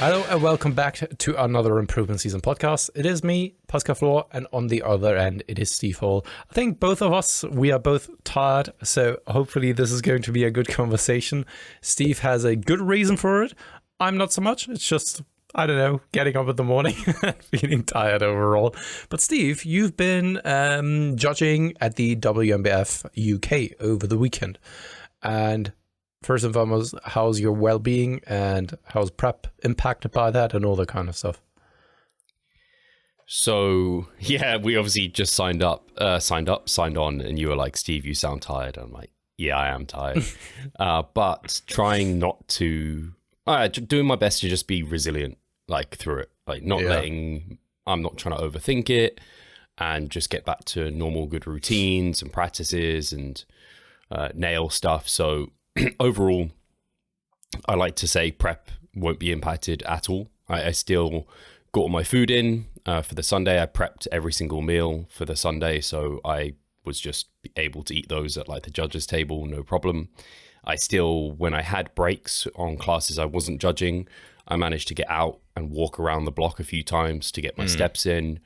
Hello and welcome back to another Improvement Season podcast. It is me, Pascal Steve, and on the other end, it is Steve Hall. I think both of us, we are both tired, so hopefully this is going to be a good conversation. Steve has a good reason for it. I'm not so much. It's just, I don't know, getting up in the morning and feeling tired overall. But Steve, you've been judging at the WMBF UK over the weekend. And first and foremost, how's your well-being and how's prep impacted by that and all that kind of stuff? So, yeah, we obviously just signed on, and you were like, Steve, you sound tired. I'm like, yeah, I am tired. But trying not to, doing my best to just be resilient, like through it, like I'm not trying to overthink it and just get back to normal good routines and practices and nail stuff. So, overall, I like to say prep won't be impacted at all. I still got all my food in for the Sunday. I prepped every single meal for the Sunday, so I was just able to eat those at like the judges table, no problem. I still, when I had breaks on classes I wasn't judging, I managed to get out and walk around the block a few times to get my steps in.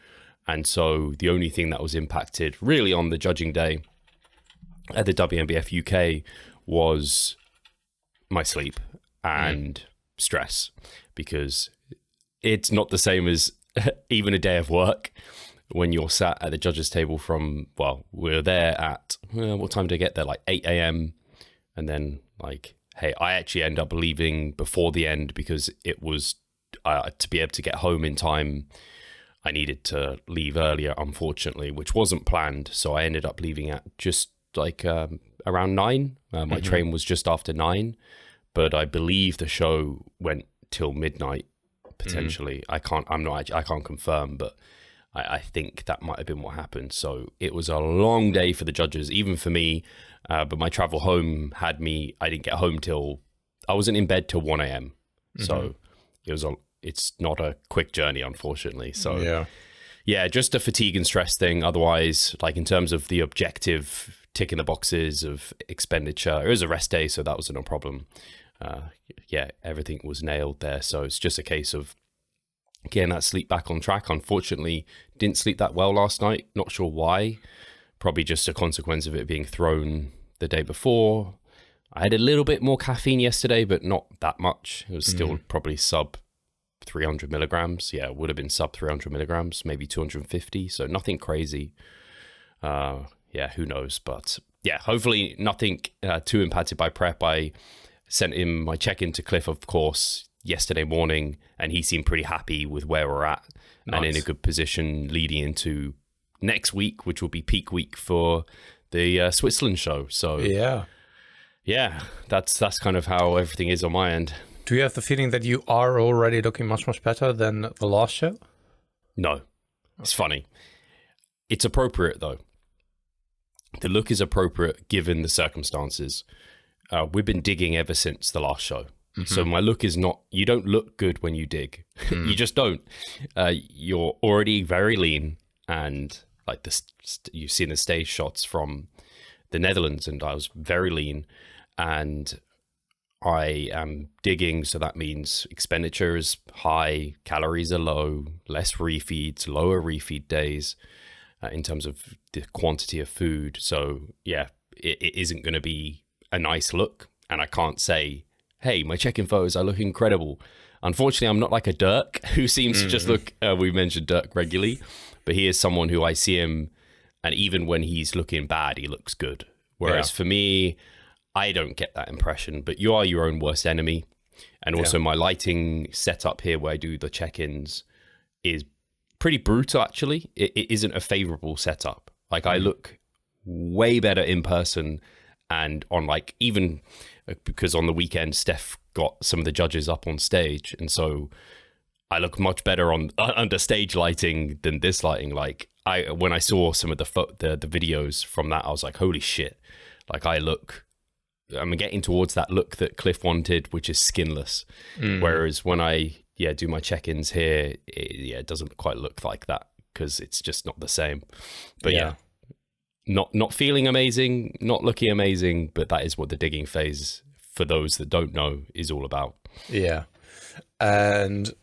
And so the only thing that was impacted really on the judging day at the WMBF UK was my sleep and stress, because it's not the same as even a day of work when you're sat at the judges table from, well, we're there at, what time did I get there? Like 8 a.m. And then like, hey, I actually end up leaving before the end because it was, to be able to get home in time, I needed to leave earlier, unfortunately, which wasn't planned. So I ended up leaving at just like around 9. My train was just after 9, but I believe the show went till midnight potentially. I can't confirm, but I think that might have been what happened. So it was a long day for the judges, even for me. But my travel home had me. I didn't get home till I wasn't in bed till 1 a.m. So it's not a quick journey, unfortunately. So yeah, just a fatigue and stress thing. Otherwise, like in terms of the objective, ticking the boxes of expenditure, it was a rest day, so that was no problem. Yeah, everything was nailed there. So it's just a case of getting that sleep back on track. Unfortunately, didn't sleep that well last night. Not sure why. Probably just a consequence of it being thrown the day before. I had a little bit more caffeine yesterday, but not that much. It was still probably sub 300 milligrams. Yeah, it would have been sub 300 milligrams, maybe 250. So nothing crazy. Yeah, who knows? But yeah, hopefully nothing too impacted by prep. I sent him my check-in to Cliff, of course, yesterday morning, and he seemed pretty happy with where we're at. Nice. And in a good position leading into next week, which will be peak week for the Switzerland show. So yeah, that's kind of how everything is on my end. Do you have the feeling that you are already looking much, much better than the last show? No, it's funny. It's appropriate though. The look is appropriate given the circumstances. We've been digging ever since the last show. So my look is not, you don't look good when you dig. You just don't. You're already very lean, and like this, you've seen the stage shots from the Netherlands, and I was very lean, and I am digging. So that means expenditure is high, calories are low, less refeeds, lower refeed days. In terms of the quantity of food. So yeah, it isn't going to be a nice look. And I can't say, hey, my check-in photos, I look incredible. Unfortunately, I'm not like a Dirk who seems to just look, we mentioned Dirk regularly, but he is someone who I see him, and even when he's looking bad, he looks good. Whereas for me, I don't get that impression, but you are your own worst enemy. And also my lighting setup here where I do the check-ins is pretty brutal, actually. It isn't a favorable setup. Like I look way better in person, and on like, even because on the weekend Steph got some of the judges up on stage, and so I look much better on under stage lighting than this lighting. Like when I saw some of the videos from that, I was like, holy shit, like I'm getting towards that look that Cliff wanted, which is skinless. Whereas when I do my check-ins here, it doesn't quite look like that because it's just not the same. But yeah, not feeling amazing, not looking amazing, but that is what the digging phase, for those that don't know, is all about. Yeah. And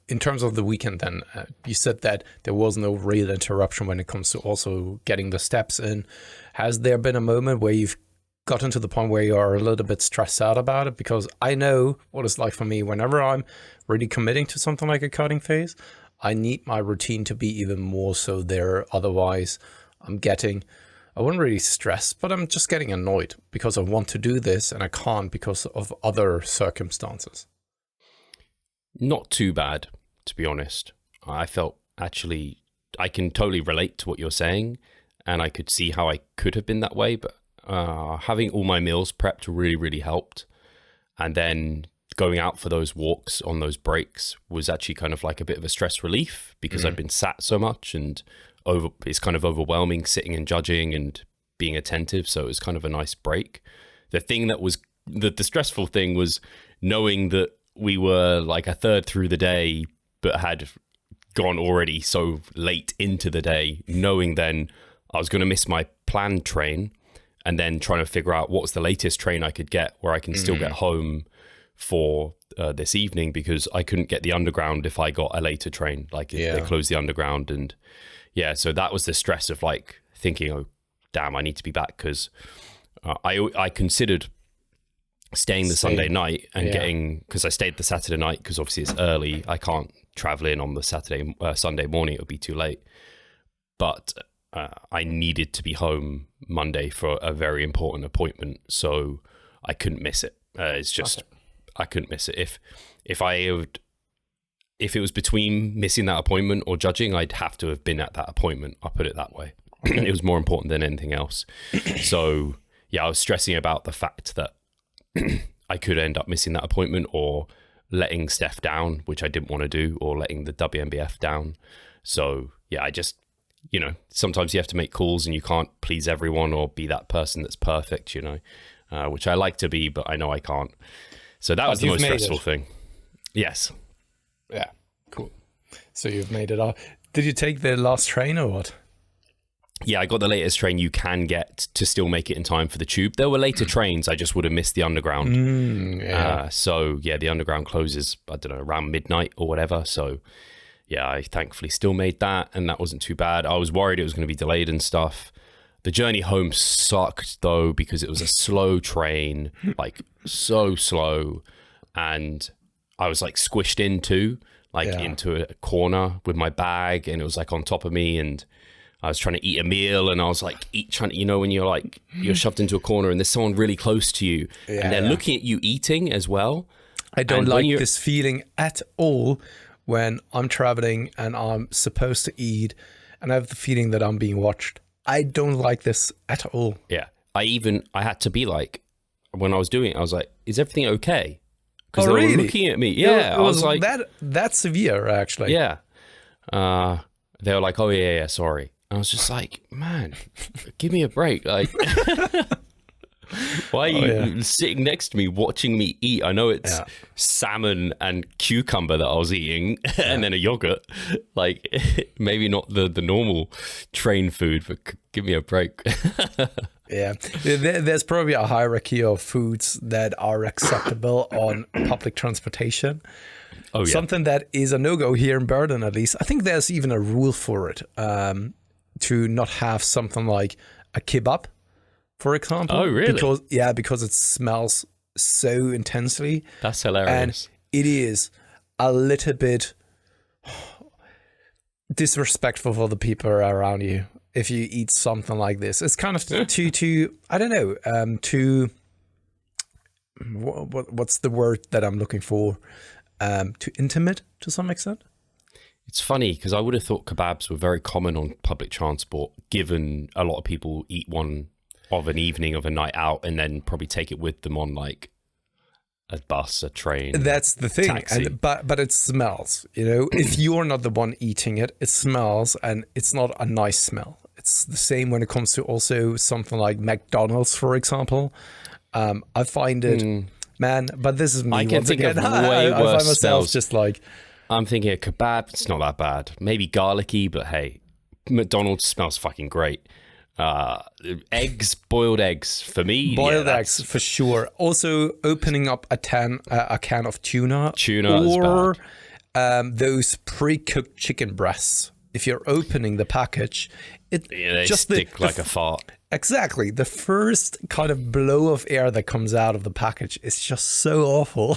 in terms of the weekend, then you said that there was no real interruption when it comes to also getting the steps in. Has there been a moment where you've gotten to the point where you are a little bit stressed out about it? Because I know what it's like for me whenever I'm really committing to something like a cutting phase. I need my routine to be even more so there. Otherwise, I wouldn't really stress, but I'm just getting annoyed because I want to do this and I can't because of other circumstances. Not too bad, to be honest. I felt actually, I can totally relate to what you're saying, and I could see how I could have been that way, but having all my meals prepped really, really helped. And then going out for those walks on those breaks was actually kind of like a bit of a stress relief because I'd been sat so much and it's kind of overwhelming sitting and judging and being attentive. So it was kind of a nice break. The thing that was the stressful thing was knowing that we were like a third through the day, but had gone already so late into the day, knowing then I was going to miss my planned train and then trying to figure out what's the latest train I could get where I can still get home for this evening, because I couldn't get the underground if I got a later train. Like they closed the underground, and so that was the stress of like thinking, oh damn, I need to be back, because I considered staying the Sunday night and getting, because I stayed the Saturday night because obviously it's early, I can't travel in on the Sunday morning, it would be too late, but I needed to be home Monday for a very important appointment, so I couldn't miss it. It's just I couldn't miss it. If it was between missing that appointment or judging, I'd have to have been at that appointment. I'll put it that way. It was more important than anything else. So I was stressing about the fact that I could end up missing that appointment or letting Steph down, which I didn't want to do, or letting the WNBF down. So I just, sometimes you have to make calls and you can't please everyone or be that person that's perfect, which I like to be, but I know I can't. So that was the most stressful thing. Yes. Yeah, cool. So you've made it up. Did you take the last train or what? Yeah, I got the latest train you can get to still make it in time for the tube. There were later trains, I just would have missed the underground. The underground closes, I don't know, around midnight or whatever. So I thankfully still made that, and that wasn't too bad. I was worried it was going to be delayed and stuff. The journey home sucked though, because it was a slow train, like so slow, and I was like squished into a corner with my bag, and it was like on top of me, and I was trying to eat a meal, and I was like trying to, when you're shoved into a corner and there's someone really close to you and they're looking at you eating as well. I don't like this feeling at all when I'm traveling and I'm supposed to eat and I have the feeling that I'm being watched. I don't like this at all. Yeah. I had to be like, when I was doing it, I was like, is everything okay? Because they were looking at me. Yeah. I was like, that severe, actually. Yeah. They were like, oh yeah, sorry. I was just like, man, give me a break. Like, why are you sitting next to me watching me eat? I know it's salmon and cucumber that I was eating and then a yogurt. Like, maybe not the normal train food, but give me a break. Yeah, there's probably a hierarchy of foods that are acceptable on public transportation. Oh, yeah. Something that is a no-go here in Berlin, at least. I think there's even a rule for it, to not have something like a kebab, for example. Oh, really? Because it smells so intensely. That's hilarious. And it is a little bit disrespectful for the people around you if you eat something like this. It's kind of too I don't know, too, what's the word that I'm looking for? Too intimate to some extent. It's funny because I would have thought kebabs were very common on public transport, given a lot of people eat one of an evening of a night out and then probably take it with them on like a bus, a train. That's the thing. Taxi. But it smells, if you're not the one eating it, it smells, and it's not a nice smell. It's the same when it comes to also something like McDonald's, for example. I find it, man, but this is me. I can think of way worse I find myself smells. just like, I'm thinking a kebab, it's not that bad. Maybe garlicky, but hey, McDonald's smells fucking great. Eggs, boiled eggs for me. Boiled eggs for sure. Also, opening up a can of tuna Tuna or those pre-cooked chicken breasts. If you're opening the package, they just stick like a fart. Exactly. The first kind of blow of air that comes out of the package is just so awful.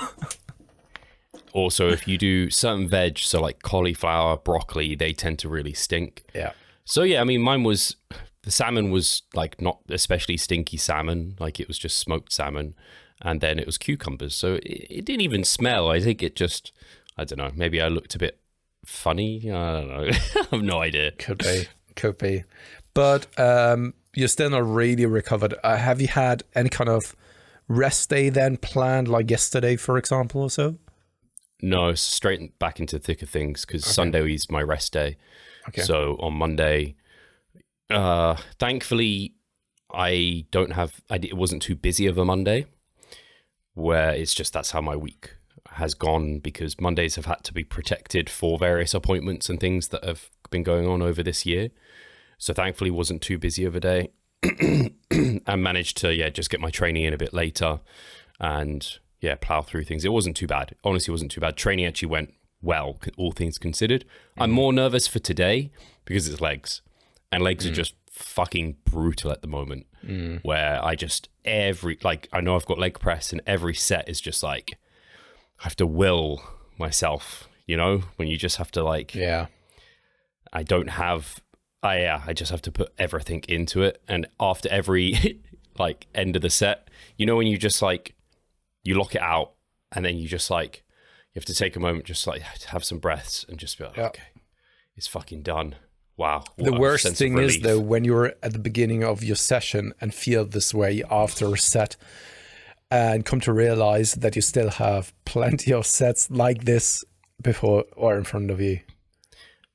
Also, if you do certain veg, so like cauliflower, broccoli, they tend to really stink. Yeah. So yeah, I mean, the salmon was like not especially stinky salmon, like it was just smoked salmon, and then it was cucumbers. So it didn't even smell. I think it just, I don't know, maybe I looked a bit funny. I don't know. I have no idea. Could be. But you're still not really recovered. Have you had any kind of rest day then planned, like yesterday, for example, or so? No, straight back into the thick of things because Sunday is my rest day. Okay. So on Monday, thankfully, it wasn't too busy of a Monday, where it's just that's how my week has gone, because Mondays have had to be protected for various appointments and things that have been going on over this year. So thankfully wasn't too busy of a day and managed to, just get my training in a bit later and plow through things. It wasn't too bad. Honestly, it wasn't too bad. Training actually went well, all things considered. I'm more nervous for today because it's legs, and legs are just fucking brutal at the moment, where I know I've got leg press, and every set is just like, I have to will myself, when you just have to I just have to put everything into it. And after every end of the set, when you just you lock it out, and then you just you have to take a moment, just have some breaths and just be like, okay, it's fucking done. Wow. The worst thing is though, when you're at the beginning of your session and feel this way after a set, and come to realize that you still have plenty of sets like this before or in front of you.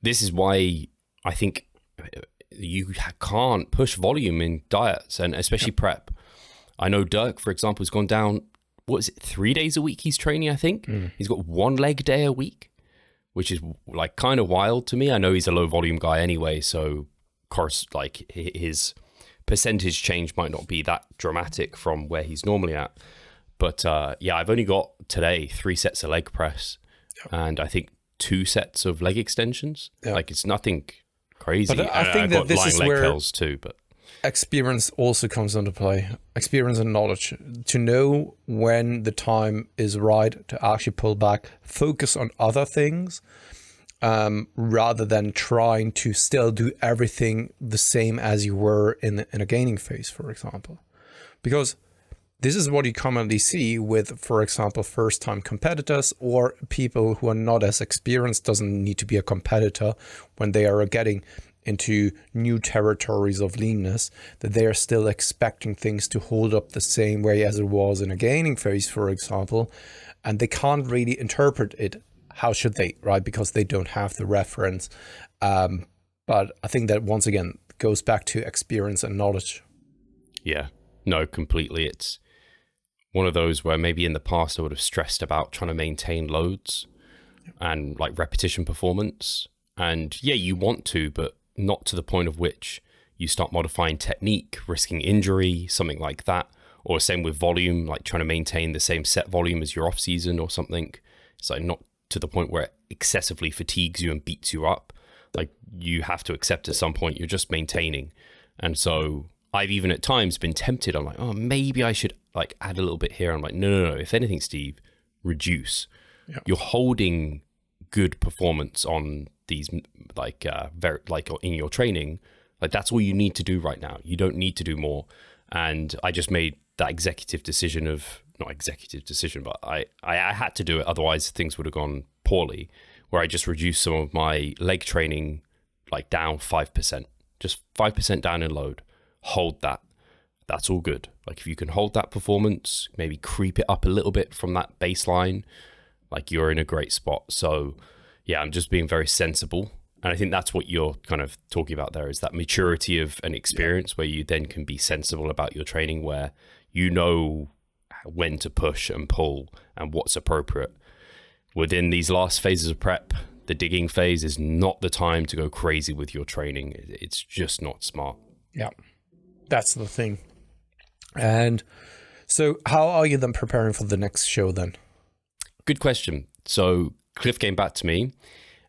This is why I think you can't push volume in diets, and especially prep. I know Dirk, for example, has gone down, 3 days a week he's training, I think. He's got one leg day a week, which is kind of wild to me. I know he's a low volume guy anyway, so of course his percentage change might not be that dramatic from where he's normally at. But I've only got today 3 sets of leg press and I think 2 sets of leg extensions. It's nothing crazy. But I think that this is where curls too, but experience also comes into play. Experience and knowledge to know when the time is right to actually pull back, focus on other things, rather than trying to still do everything the same as you were in a gaining phase, for example. Because this is what you commonly see with, for example, first-time competitors or people who are not as experienced. Doesn't need to be a competitor when they are getting into new territories of leanness, that they are still expecting things to hold up the same way as it was in a gaining phase, for example, and they can't really interpret it. How should they, right? Because they don't have the reference. But I think that once again goes back to experience and knowledge. Yeah, no, completely. It's one of those where maybe in the past I would have stressed about trying to maintain loads and repetition performance. And you want to, but not to the point of which you start modifying technique, risking injury, something like that. Or same with volume, trying to maintain the same set volume as your off season or something. It's not to the point where it excessively fatigues you and beats you up. You have to accept at some point you're just maintaining. And so I've even at times been tempted. I'm like, oh, maybe I should add a little bit here. I'm like, no. If anything, Steve, reduce. Yeah. You're holding good performance on these in your training. That's all you need to do right now. You don't need to do more. And I just made that not executive decision, but I had to do it. Otherwise things would have gone poorly, where I just reduced some of my leg training down 5%, just 5% down in load. Hold that. That's all good. If you can hold that performance, maybe creep it up a little bit from that baseline, you're in a great spot. So I'm just being very sensible. And I think that's what you're kind of talking about there, is that maturity of an experience where you then can be sensible about your training, where you know when to push and pull and what's appropriate. Within these last phases of prep, the digging phase is not the time to go crazy with your training. It's just not smart. Yeah. That's the thing. And so how are you then preparing for the next show then? Good question. So Cliff came back to me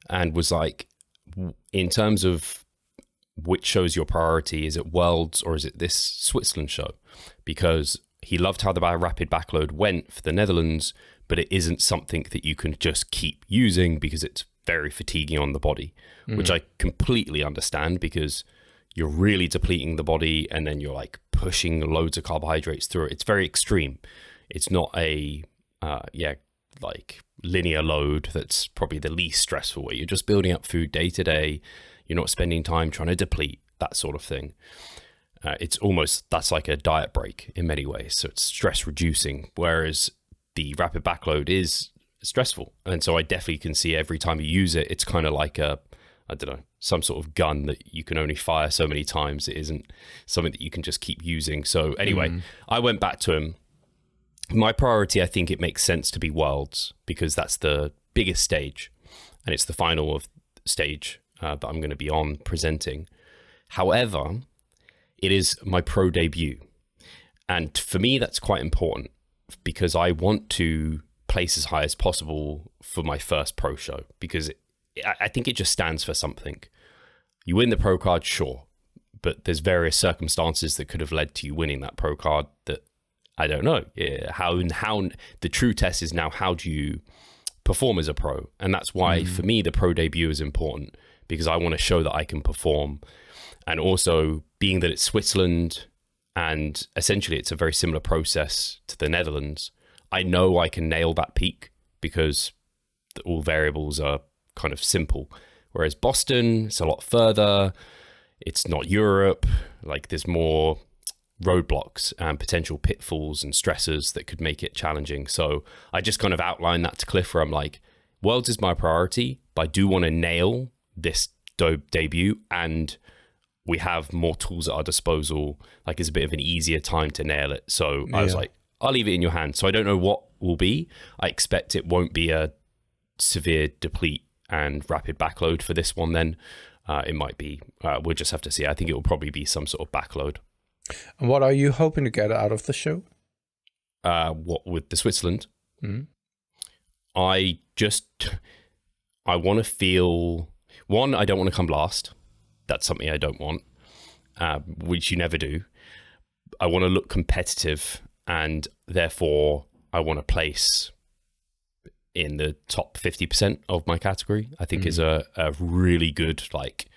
and was like, in terms of which show's your priority, is it Worlds or is it this Switzerland show? Because he loved how the rapid backload went for the Netherlands, but it isn't something that you can just keep using because it's very fatiguing on the body, which I completely understand, because you're really depleting the body and then you're like pushing loads of carbohydrates through it. It's very extreme. It's not a, like linear load that's probably the least stressful way. You're just building up food day to day. You're not spending time trying to deplete, that sort of thing. It's almost, that's like a diet break in many ways. So it's stress reducing, whereas the rapid backload is stressful. And so I definitely can see every time you use it, it's kind of like a, I don't know, some sort of gun that you can only fire so many times. It isn't something that you can just keep using. So anyway, I went back to him. My priority, I think it makes sense to be Worlds, because that's the biggest stage and it's the final of stage that I'm going to be on presenting. However, it is my pro debut. And for me, that's quite important, because I want to place as high as possible for my first pro show, because I think it just stands for something. You win the pro card, sure, but there's various circumstances that could have led to you winning that pro card that I don't know. How the true test is now, how do you perform as a pro? And that's why for me, the pro debut is important, because I want to show that I can perform. And also, being that it's Switzerland and essentially it's a very similar process to the Netherlands, I know I can nail that peak because all variables are kind of simple. Whereas Boston, it's a lot further. It's not Europe. Like, there's more roadblocks and potential pitfalls and stressors that could make it challenging. So I just kind of outlined that to Cliff, where I'm like, Worlds is my priority, but I do want to nail this debut, and we have more tools at our disposal. Like, it's a bit of an easier time to nail it. So I was like, I'll leave it in your hands. So I don't know what will be. I expect it won't be a severe deplete and rapid backload for this one then. It might be, we'll just have to see. I think it will probably be some sort of backload. And what are you hoping to get out of the show? What with the Switzerland? I want to feel, one, I don't want to come last. That's something I don't want, which you never do. I want to look competitive, and therefore I want to place in the top 50% of my category. I think is a really good, like,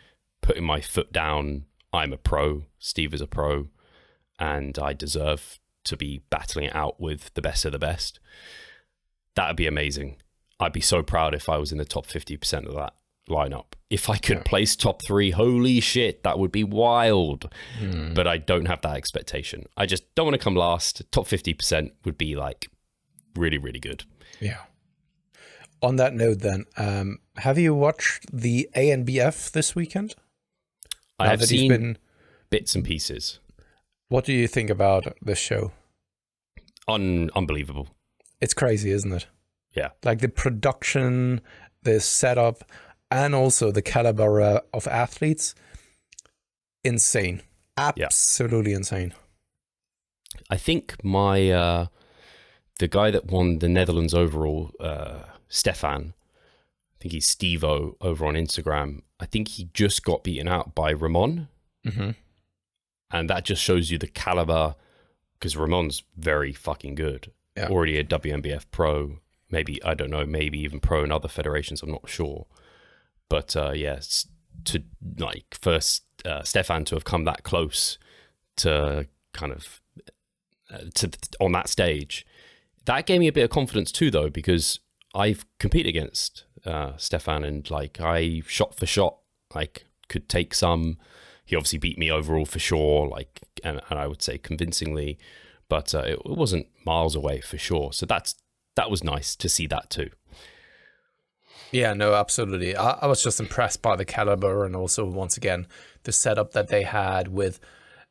putting my foot down. I'm a pro, Steve is a pro, and I deserve to be battling it out with the best of the best. That would be amazing. I'd be so proud if I was in the top 50% of that lineup. If I could place top 3, holy shit, that would be wild. But I don't have that expectation. I just don't want to come last. Top 50% would be like really, really good. Yeah. On that note then, have you watched the ANBF this weekend? I have seen bits and pieces. What do you think about this show? Unbelievable. It's crazy, isn't it? Yeah. Like the production, the setup, and also the caliber of athletes. Insane. Absolutely insane. I think my the guy that won the Netherlands overall, Stefan, I think he's Steve-O over on Instagram. I think he just got beaten out by Ramon. And that just shows you the caliber, because Ramon's very fucking good. Yeah. Already a WNBF pro, maybe, I don't know, maybe even pro in other federations, I'm not sure. But yes, to like first Stefan to have come that close to kind of on that stage, that gave me a bit of confidence too, though, because I've competed against Stefan, and like I shot for shot, like could take some. He obviously beat me overall for sure, like, and I would say convincingly, but it wasn't miles away for sure. So that was nice to see that too. Yeah, no, absolutely. I was just impressed by the caliber, and also once again the setup that they had with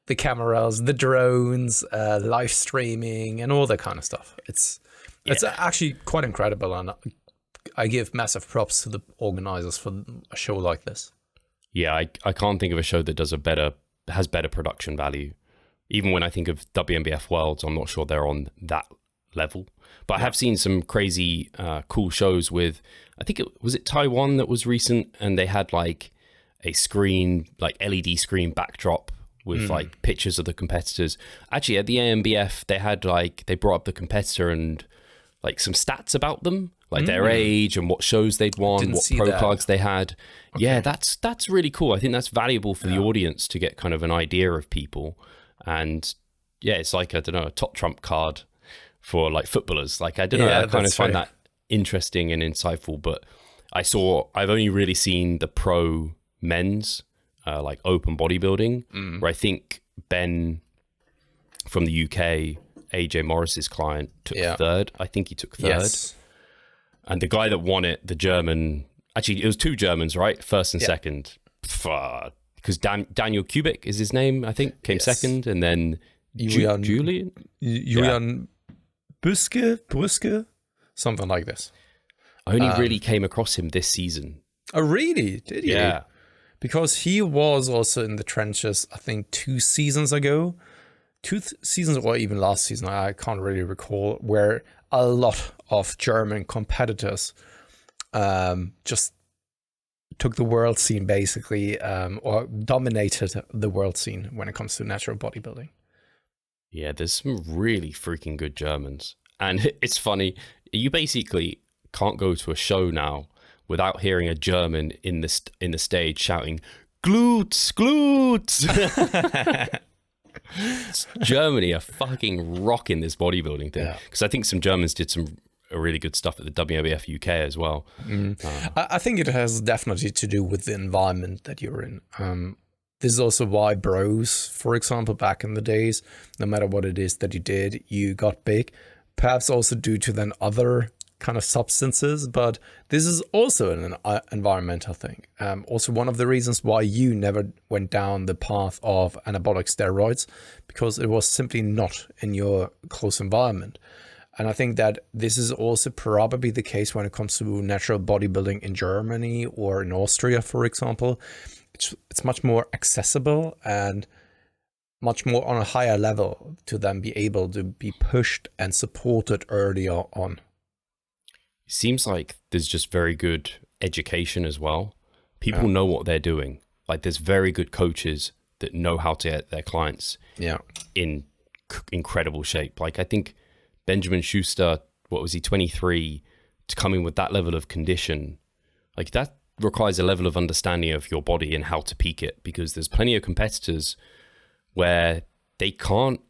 the cameras, the drones, live streaming, and all that kind of stuff. It's actually quite incredible, and I give massive props to the organizers for a show like this. Yeah, I can't think of a show that has better production value. Even when I think of WMBF Worlds, I'm not sure they're on that level. But I have seen some crazy cool shows with, I think it Taiwan that was recent, and they had like a screen, like LED screen backdrop with like pictures of the competitors. Actually, at the AMBF, they had like, they brought up the competitor and like some stats about them, like their age and what shows they'd won, what pro cards they had. Okay. Yeah, that's really cool. I think that's valuable for the audience to get kind of an idea of people. And yeah, it's like, I don't know, a top trump card for like footballers. Like, I don't know, I kind of find that interesting and insightful. But I've only really seen the pro men's like open bodybuilding, where I think Ben from the UK, AJ Morris's client, took third. I think he took third. Yes. And the guy that won it, the German, actually it was two Germans, right? First and second. Because Daniel Kubik is his name, I think, came second, and then Julian Brüske, something like this. I only really came across him this season. Oh, really? Did you? Yeah. Because he was also in the trenches, I think, 2 seasons ago. 2 seasons or even last season, I can't really recall, where a lot of German competitors just took the world scene, basically, or dominated the world scene when it comes to natural bodybuilding. Yeah, there's some really freaking good Germans. And it's funny, you basically can't go to a show now without hearing a German in the stage shouting, "Glutes, glutes!" Germany are fucking rocking this bodybuilding thing. Because I think some Germans did some really good stuff at the WMBF UK as well. I think it has definitely to do with the environment that you're in. This is also why bros, for example, back in the days, no matter what it is that you did, you got big. Perhaps also due to then other kind of substances, but this is also an environmental thing. Also one of the reasons why you never went down the path of anabolic steroids, because it was simply not in your close environment. And I think that this is also probably the case when it comes to natural bodybuilding in Germany or in Austria, for example. It's much more accessible and much more on a higher level to then be able to be pushed and supported earlier on. It seems like there's just very good education as well. People know what they're doing. Like, there's very good coaches that know how to get their clients in incredible shape. Like, I think Benjamin Schuster, what was he, 23, to come in with that level of condition, like that requires a level of understanding of your body and how to peak it, because there's plenty of competitors where they can't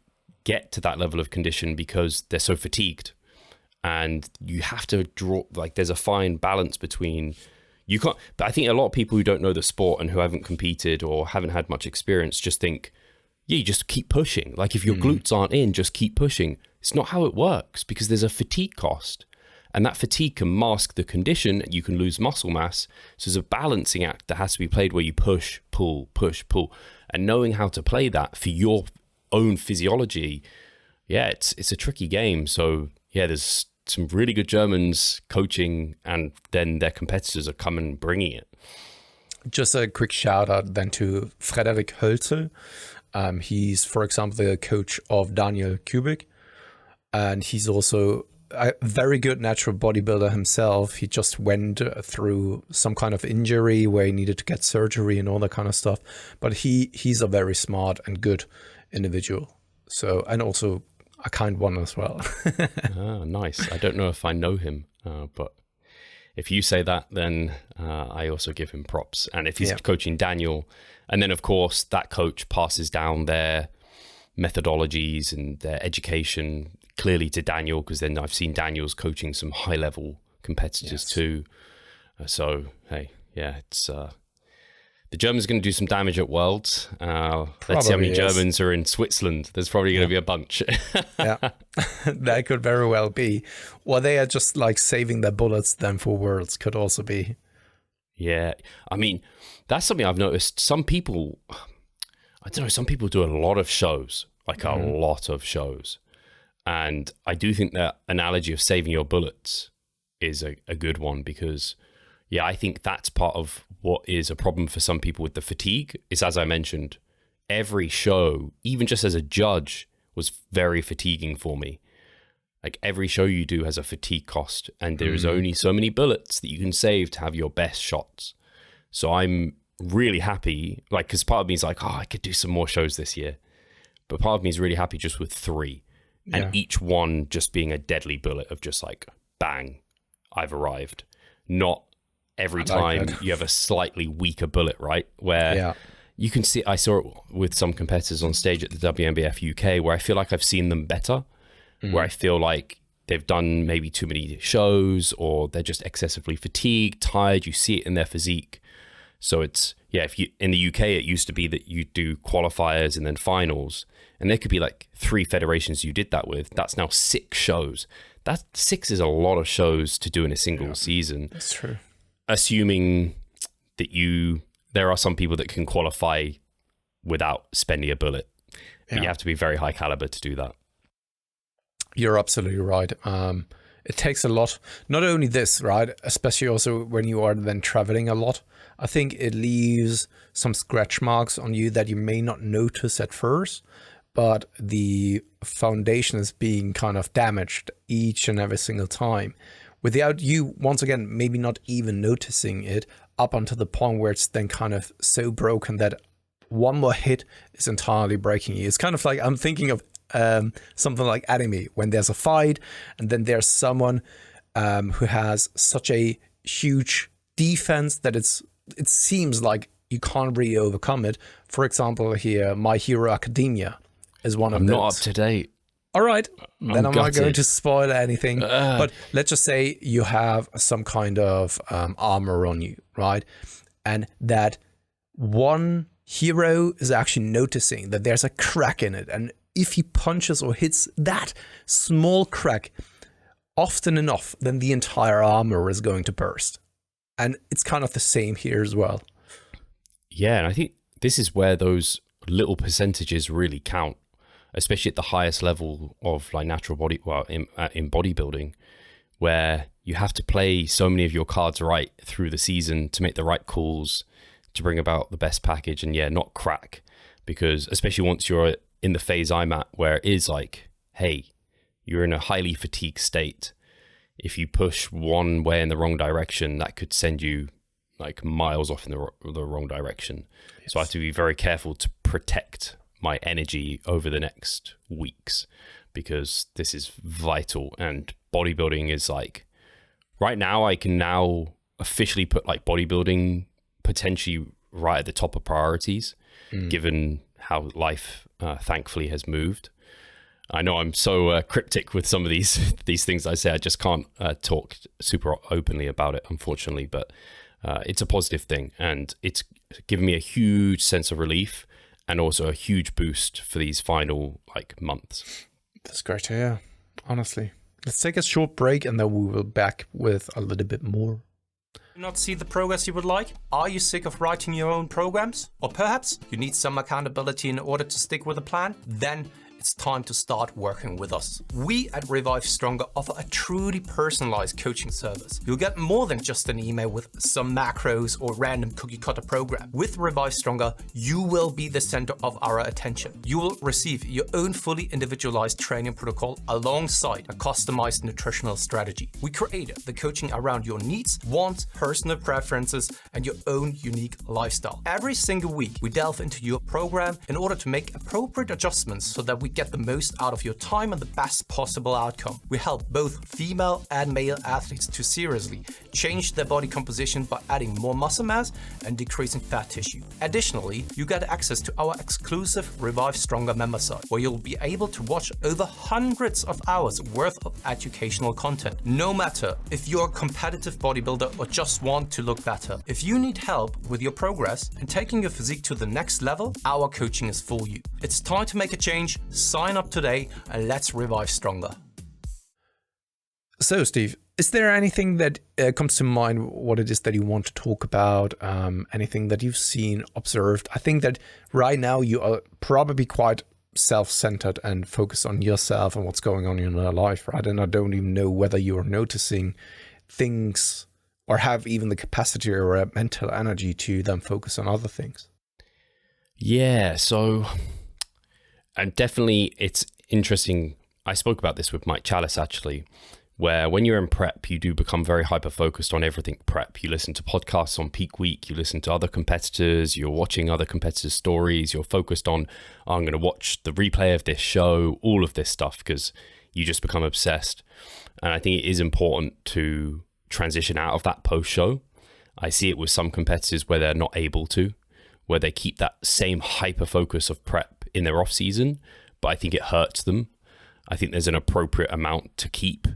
get to that level of condition because they're so fatigued. And you have to draw, like, there's a fine balance between, you can't, but I think a lot of people who don't know the sport and who haven't competed or haven't had much experience just think, yeah, you just keep pushing. Like, if your glutes aren't in, just keep pushing. It's not how it works, because there's a fatigue cost, and that fatigue can mask the condition and you can lose muscle mass. So there's a balancing act that has to be played where you push, pull, and knowing how to play that for your own physiology. Yeah, it's a tricky game. So yeah, there's some really good Germans coaching, and then their competitors are coming bringing it. Just a quick shout out then to Frederik Hölzel. He's, for example, the coach of Daniel Kubik, and he's also a very good natural bodybuilder himself. He just went through some kind of injury where he needed to get surgery and all that kind of stuff. But he's a very smart and good individual. So, and also a kind one as well. Nice. I don't know if I know him, but if you say that, then I also give him props. And if he's coaching Daniel, and then of course that coach passes down their methodologies and their education clearly to Daniel, because then I've seen Daniel's coaching some high level competitors too. So hey, yeah, it's the Germans are going to do some damage at Worlds. Let's see how many Germans are in Switzerland. There's probably going to be a bunch. That could very well be. Or they are just like saving their bullets then for Worlds, could also be. Yeah, I mean, that's something I've noticed. Some people, I don't know, some people do a lot of shows, like a lot of shows. And I do think that analogy of saving your bullets is a good one, because yeah, I think that's part of what is a problem for some people with the fatigue is, as I mentioned, every show, even just as a judge, was very fatiguing for me. Like every show you do has a fatigue cost, and there's only so many bullets that you can save to have your best shots. So I'm really happy, like, because part of me is like, oh, I could do some more shows this year. But part of me is really happy just with 3. And each one just being a deadly bullet of just like, bang, I've arrived. Not every time you have a slightly weaker bullet, right? Where you can see, I saw it with some competitors on stage at the WNBF UK, where I feel like I've seen them better, where I feel like they've done maybe too many shows, or they're just excessively fatigued, tired. You see it in their physique. So it's, if you, in the UK, it used to be that you do qualifiers and then finals, and there could be like 3 federations you did that with. That's now 6 shows. That 6 is a lot of shows to do in a single season. That's true. Assuming that there are some people that can qualify without spending a bullet, but you have to be very high caliber to do that. You're absolutely right. It takes a lot. Not only this, right? Especially also when you are then traveling a lot. I think it leaves some scratch marks on you that you may not notice at first, but the foundation is being kind of damaged each and every single time, without you, once again, maybe not even noticing it, up until the point where it's then kind of so broken that one more hit is entirely breaking you. It's kind of like, I'm thinking of something like anime, when there's a fight and then there's someone who has such a huge defense that it seems like you can't really overcome it. For example, here, My Hero Academia is one of those. I'm not up to date. All right, then I'm not going to spoil anything. Ugh. But let's just say you have some kind of armor on you, right? And that one hero is actually noticing that there's a crack in it. And if he punches or hits that small crack often enough, then the entire armor is going to burst. And it's kind of the same here as well. Yeah, and I think this is where those little percentages really count, especially at the highest level of like natural body, in bodybuilding, where you have to play so many of your cards right through the season to make the right calls, to bring about the best package, and not crack. Because especially once you're in the phase I'm at, where it is like, hey, you're in a highly fatigued state. If you push one way in the wrong direction, that could send you like miles off in the wrong direction. Yes. So I have to be very careful to protect my energy over the next weeks, because this is vital. And bodybuilding is like, right now I can now officially put like bodybuilding potentially right at the top of priorities, given how life thankfully has moved. I know I'm so cryptic with some of these things I say. I just can't talk super openly about it, unfortunately, but it's a positive thing, and it's given me a huge sense of relief and also a huge boost for these final like months. That's great to hear, honestly. Let's take a short break and then we will be back with a little bit more. Not see the progress you would like? Are you sick of writing your own programs? Or perhaps you need some accountability in order to stick with a plan? Then it's time to start working with us. We at Revive Stronger offer a truly personalized coaching service. You'll get more than just an email with some macros or random cookie cutter program. With Revive Stronger, you will be the center of our attention. You will receive your own fully individualized training protocol alongside a customized nutritional strategy. We created the coaching around your needs, wants, personal preferences, and your own unique lifestyle. Every single week, we delve into your program in order to make appropriate adjustments so that we get the most out of your time and the best possible outcome. We help both female and male athletes to seriously change their body composition by adding more muscle mass and decreasing fat tissue. Additionally, you get access to our exclusive Revive Stronger member site, where you'll be able to watch over hundreds of hours worth of educational content. No matter if you're a competitive bodybuilder or just want to look better, if you need help with your progress and taking your physique to the next level, our coaching is for you. It's time to make a change. Sign up today and let's revive stronger. So, Steve, is there anything that comes to mind, what it is that you want to talk about? Anything that you've seen, observed? I think that right now you are probably quite self-centered and focused on yourself and what's going on in your life, right? And I don't even know whether you're noticing things or have even the capacity or mental energy to then focus on other things. Yeah, so, and definitely it's interesting. I spoke about this with Mike Chalice, actually, where when you're in prep, you do become very hyper-focused on everything prep. You listen to podcasts on peak week, you listen to other competitors, you're watching other competitors' stories, you're focused on, oh, I'm going to watch the replay of this show, all of this stuff, because you just become obsessed. And I think it is important to transition out of that post-show. I see it with some competitors where they're not able to, where they keep that same hyper-focus of prep in their off-season, but I think it hurts them. I think there's an appropriate amount to keep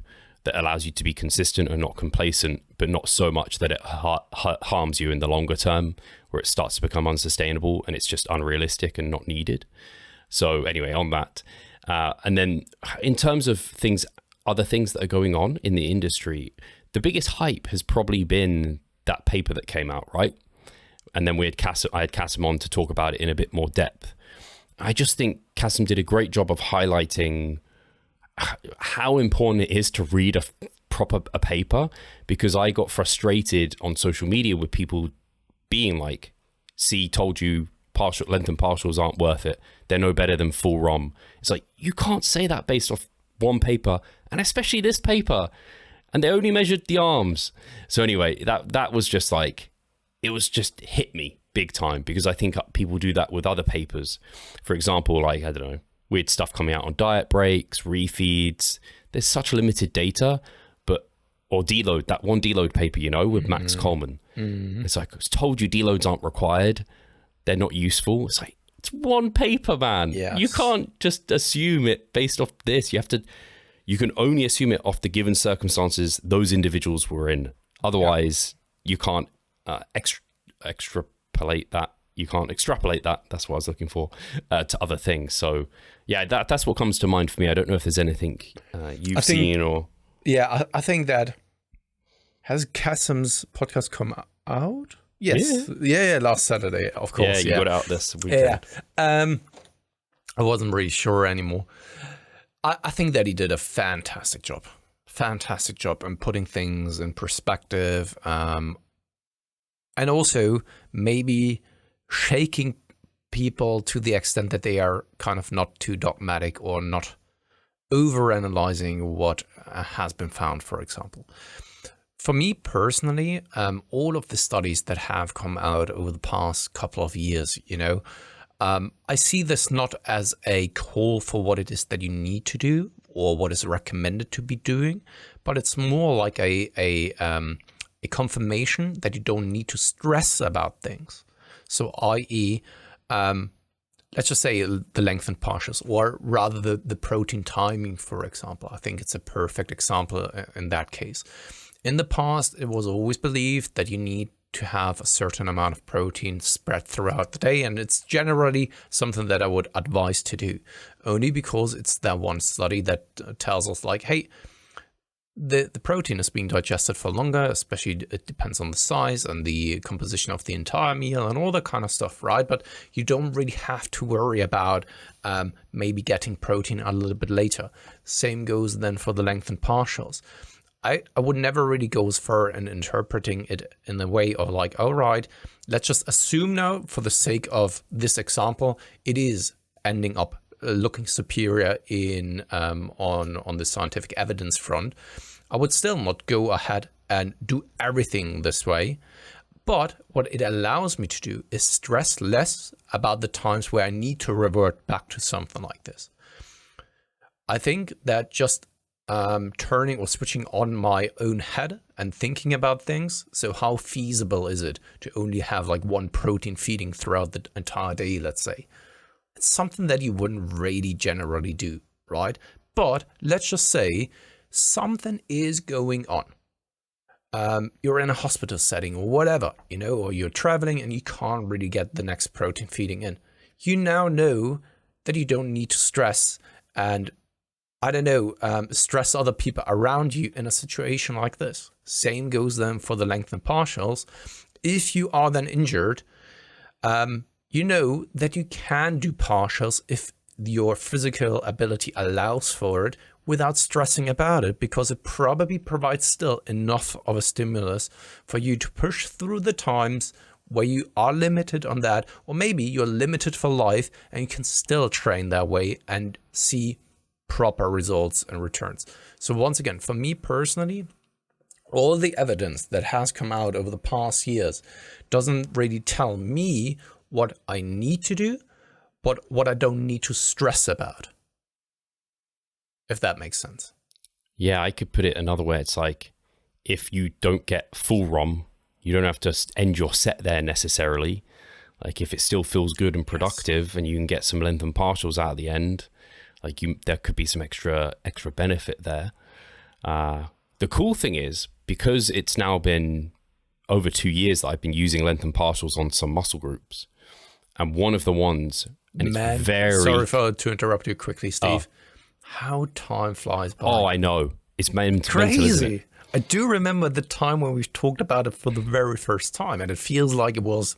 that allows you to be consistent and not complacent, but not so much that it harms you in the longer term, where it starts to become unsustainable and it's just unrealistic and not needed. So anyway, on that. And then in terms of other things that are going on in the industry, the biggest hype has probably been that paper that came out, right? And then I had Kasim on to talk about it in a bit more depth. I just think Kasim did a great job of highlighting how important it is to read a paper, because I got frustrated on social media with people being like, see, told you lengthened partials aren't worth it. They're no better than full ROM. It's like, you can't say that based off one paper, and especially this paper. And they only measured the arms. So anyway, that was just like, it was just hit me big time, because I think people do that with other papers. For example, like, I don't know, weird stuff coming out on diet breaks, refeeds. There's such limited data, or deload, that one deload paper, with Max Coleman. It's like, I was told you deloads aren't required. They're not useful. It's like, it's one paper, man. Yes. You can't just assume it based off this. You can only assume it off the given circumstances those individuals were in. Otherwise, you can't extrapolate that. You can't extrapolate that. That's what I was looking for, to other things. So, yeah, that's what comes to mind for me. I don't know if there's anything you've seen or. Yeah, I think that has Kasim's podcast come out? Yes. Yeah, last Saturday, of course. Yeah, you got out this weekend. Yeah. I wasn't really sure anymore. I think that he did a fantastic job in putting things in perspective, and also maybe shaking people to the extent that they are kind of not too dogmatic or not overanalyzing what has been found, for example. For me personally, all of the studies that have come out over the past couple of years, I see this not as a call for what it is that you need to do or what is recommended to be doing, but it's more like a confirmation that you don't need to stress about things. So, i.e., let's just say the lengthened partials, or rather the protein timing, for example. I think it's a perfect example in that case. In the past, it was always believed that you need to have a certain amount of protein spread throughout the day, and it's generally something that I would advise to do, only because it's that one study that tells us, like, hey, the protein is being digested for longer, especially it depends on the size and the composition of the entire meal and all that kind of stuff, right? But you don't really have to worry about maybe getting protein a little bit later. Same goes then for the lengthened partials. I would never really go as far in interpreting it in the way of like, all right, let's just assume now, for the sake of this example, it is ending up looking superior in on the scientific evidence front. I would still not go ahead and do everything this way. But what it allows me to do is stress less about the times where I need to revert back to something like this. I think that just turning or switching on my own head and thinking about things. So how feasible is it to only have like one protein feeding throughout the entire day, let's say? It's something that you wouldn't really generally do, right? But let's just say something is going on. You're in a hospital setting or whatever, or you're traveling and you can't really get the next protein feeding in. You now know that you don't need to stress and stress other people around you in a situation like this. Same goes then for the lengthened partials. If you are then injured, you know that you can do partials if your physical ability allows for it without stressing about it, because it probably provides still enough of a stimulus for you to push through the times where you are limited on that, or maybe you're limited for life and you can still train that way and see proper results and returns. So once again, for me personally, all the evidence that has come out over the past years doesn't really tell me what I need to do, but what I don't need to stress about. If that makes sense. Yeah, I could put it another way. It's like, if you don't get full ROM, you don't have to end your set there necessarily. Like if it still feels good and productive, and you can get some length and partials out at the end, like there could be some extra benefit there. The cool thing is, because it's now been over 2 years that I've been using length and partials on some muscle groups, and one of the ones, and it's very... Sorry to interrupt you quickly, Steve. How time flies by. Oh, I know. It's mental, crazy. Isn't it? I do remember the time when we talked about it for the very first time, and it feels like it was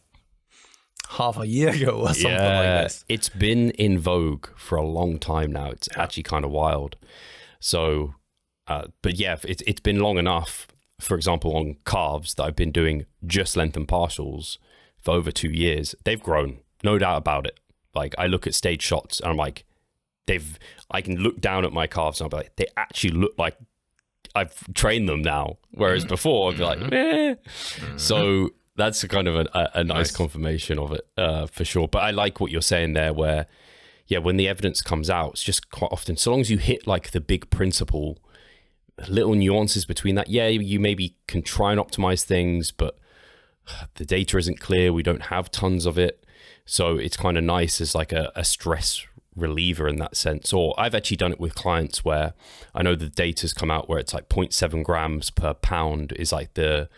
half a year ago or something like this. It's been in vogue for a long time now. It's actually kind of wild. So, but yeah, it's been long enough, for example, on calves, that I've been doing just length and partials for over 2 years. They've grown, no doubt about it. Like I look at stage shots and I'm like, I can look down at my calves and I'll be like, they actually look like I've trained them now. Whereas before I'd be like, meh. So that's a kind of a nice confirmation of it, for sure. But I like what you're saying there, where, yeah, when the evidence comes out, it's just quite often, so long as you hit like the big principle, little nuances between that, yeah, you maybe can try and optimize things, but the data isn't clear. We don't have tons of it. So it's kind of nice as like a stress reliever in that sense. Or I've actually done it with clients where I know the data's come out where it's like 0.7 grams per pound is like the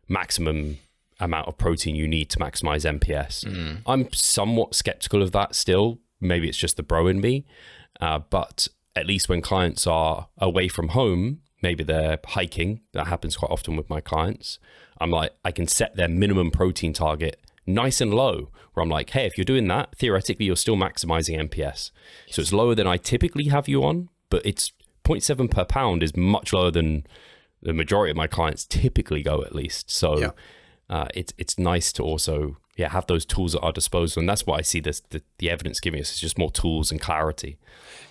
maximum amount of protein you need to maximize MPS. I'm somewhat skeptical of that still. Maybe it's just the bro in me. But at least when clients are away from home, maybe they're hiking, that happens quite often with my clients, I'm like, I can set their minimum protein target nice and low, where I'm like, hey, if you're doing that, theoretically, you're still maximizing MPS. So it's lower than I typically have you on, but it's 0.7 per pound is much lower than the majority of my clients typically go, at least. So it's nice to also have those tools at our disposal. And that's what I see the evidence giving us, is just more tools and clarity.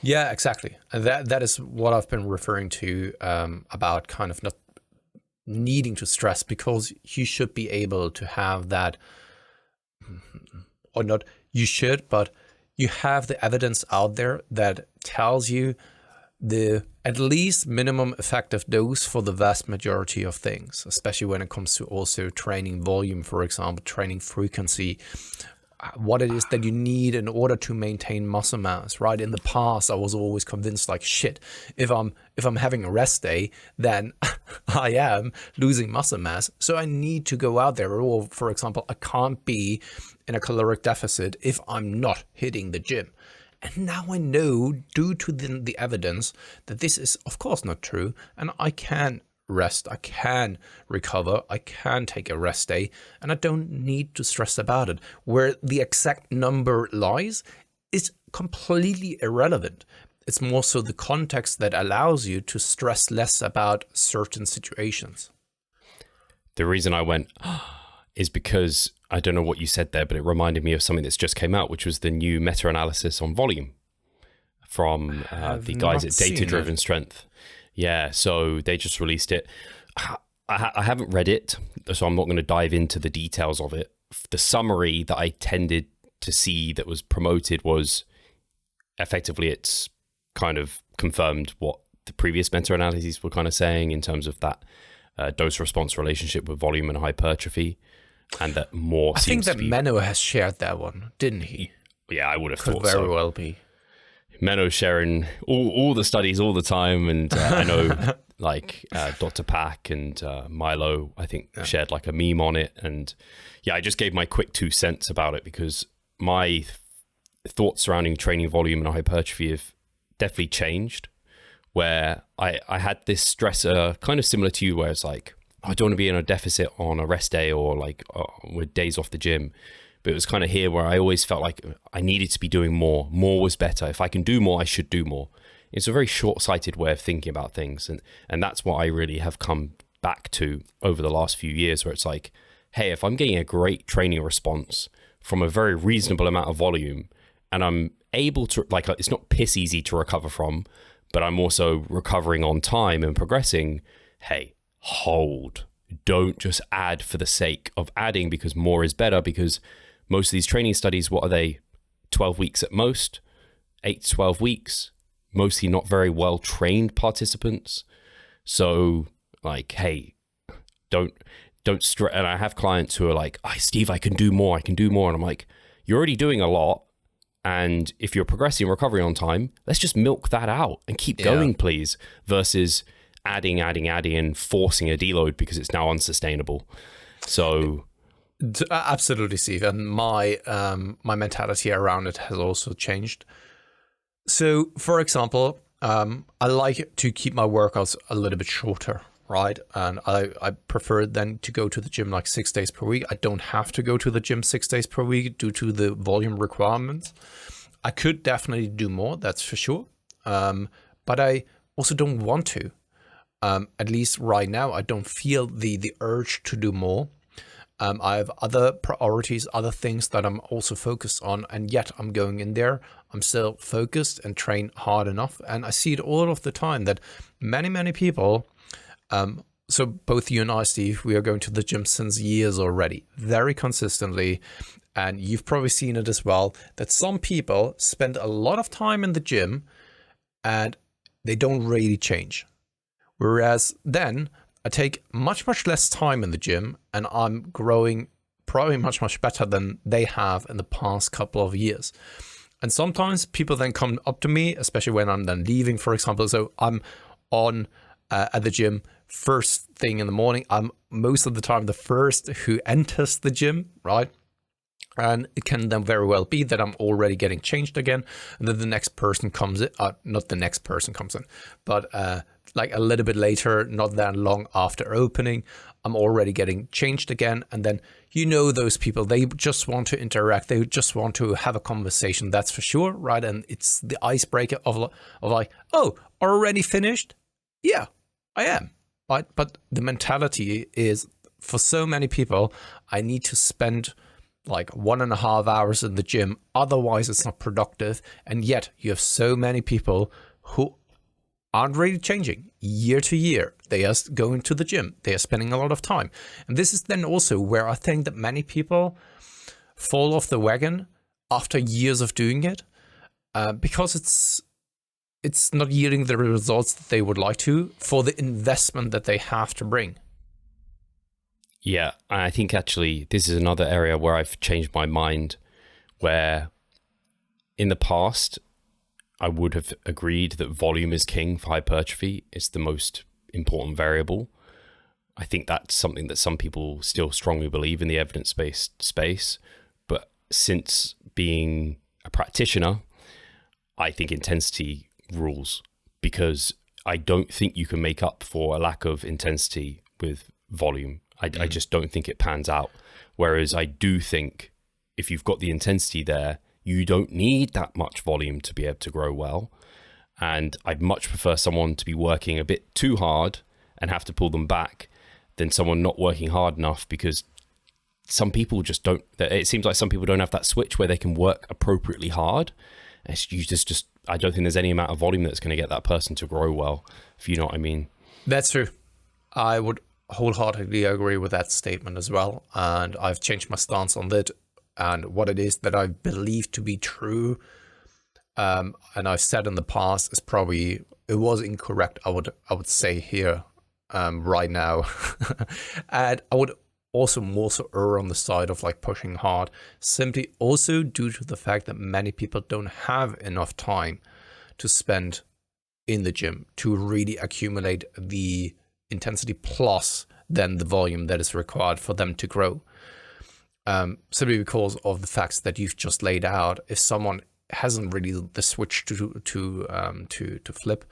Yeah, exactly. And that is what I've been referring to about kind of not needing to stress, because you should be able to have that, or not you should, but you have the evidence out there that tells you the at least minimum effective dose for the vast majority of things, especially when it comes to also training volume, for example, training frequency, what it is that you need in order to maintain muscle mass, right? In the past, I was always convinced like, shit, if I'm having a rest day, then I am losing muscle mass. So I need to go out there. Or for example, I can't be in a caloric deficit if I'm not hitting the gym. And now I know, due to the evidence, that this is of course not true. And I can rest, I can recover, I can take a rest day, and I don't need to stress about it. Where the exact number lies is completely irrelevant. It's more so the context that allows you to stress less about certain situations. The reason I went is because, I don't know what you said there, but it reminded me of something that's just came out, which was the new meta-analysis on volume from the guys at Data Driven Strength. Yeah, so they just released it. I haven't read it, so I'm not going to dive into the details of it. The summary that I tended to see that was promoted was effectively, it's kind of confirmed what the previous meta-analyses were kind of saying in terms of that dose-response relationship with volume and hypertrophy, and that more I think that Menno has shared that one, didn't he? Yeah, I would have thought so. Could very well be. Menno sharing all the studies all the time, and I know like Dr. Pack and Milo, I think, shared like a meme on it. And yeah, I just gave my quick 2 cents about it, because my thoughts surrounding training volume and hypertrophy have definitely changed, where I had this stressor kind of similar to you, where it's like, I don't want to be in a deficit on a rest day or like with days off the gym. But it was kind of here where I always felt like I needed to be doing more. More was better. If I can do more, I should do more. It's a very short-sighted way of thinking about things. And that's what I really have come back to over the last few years, where it's like, hey, if I'm getting a great training response from a very reasonable amount of volume, and I'm able to, like, it's not piss easy to recover from, but I'm also recovering on time and progressing, hey, hold. Don't just add for the sake of adding because more is better, because most of these training studies, what are they? 12 weeks at most, 8 to 12 weeks, mostly not very well trained participants. So like, hey, don't stress. And I have clients who are like, "Hey, Steve, I can do more. And I'm like, you're already doing a lot. And if you're progressing and recovering on time, let's just milk that out and keep going, please, versus adding and forcing a deload because it's now unsustainable." So absolutely, Steve. And my mentality around it has also changed. So, for example, I like to keep my workouts a little bit shorter, right? And I prefer then to go to the gym like 6 days per week. I don't have to go to the gym 6 days per week due to the volume requirements. I could definitely do more, that's for sure. But I also don't want to. At least right now, I don't feel the urge to do more. I have other priorities, other things that I'm also focused on, and yet I'm going in there. I'm still focused and train hard enough. And I see it all of the time that many people, so both you and I, Steve, we are going to the gym since years already, very consistently. And you've probably seen it as well, that some people spend a lot of time in the gym and they don't really change. Whereas then I take much less time in the gym and I'm growing probably much better than they have in the past couple of years. And sometimes people then come up to me, especially when I'm then leaving, for example. So I'm on at the gym first thing in the morning. I'm most of the time the first who enters the gym, right? And it can then very well be that I'm already getting changed again, and then the next person comes in, not the next person comes in, but like a little bit later, not that long after opening, I'm already getting changed again. And then, you know, those people, they just want to interact. They just want to have a conversation. That's for sure, right? And it's the icebreaker of like, "Oh, already finished? Yeah, I am." Right? But the mentality is, for so many people, I need to spend like 1.5 hours in the gym, otherwise it's not productive. And yet you have so many people who aren't really changing year to year. They are going to the gym, they are spending a lot of time. And this is then also where I think that many people fall off the wagon after years of doing it, because it's not yielding the results that they would like to for the investment that they have to bring. Yeah, I think actually this is another area where I've changed my mind, where in the past I would have agreed that volume is king for hypertrophy. It's the most important variable. I think that's something that some people still strongly believe in the evidence-based space. But since being a practitioner, I think intensity rules, because I don't think you can make up for a lack of intensity with volume. I just don't think it pans out. Whereas I do think if you've got the intensity there, you don't need that much volume to be able to grow well. And I'd much prefer someone to be working a bit too hard and have to pull them back than someone not working hard enough, because some people just don't, it seems like some people don't have that switch where they can work appropriately hard. You just I don't think there's any amount of volume that's going to get that person to grow well, if you know what I mean. That's true. I would wholeheartedly agree with that statement as well. And I've changed my stance on that and what it is that I believe to be true. And I've said in the past is probably, it was incorrect, I would say here right now. And I would also more so err on the side of like pushing hard, simply also due to the fact that many people don't have enough time to spend in the gym to really accumulate the intensity plus then the volume that is required for them to grow. Simply because of the facts that you've just laid out. If someone hasn't really the switch to flip,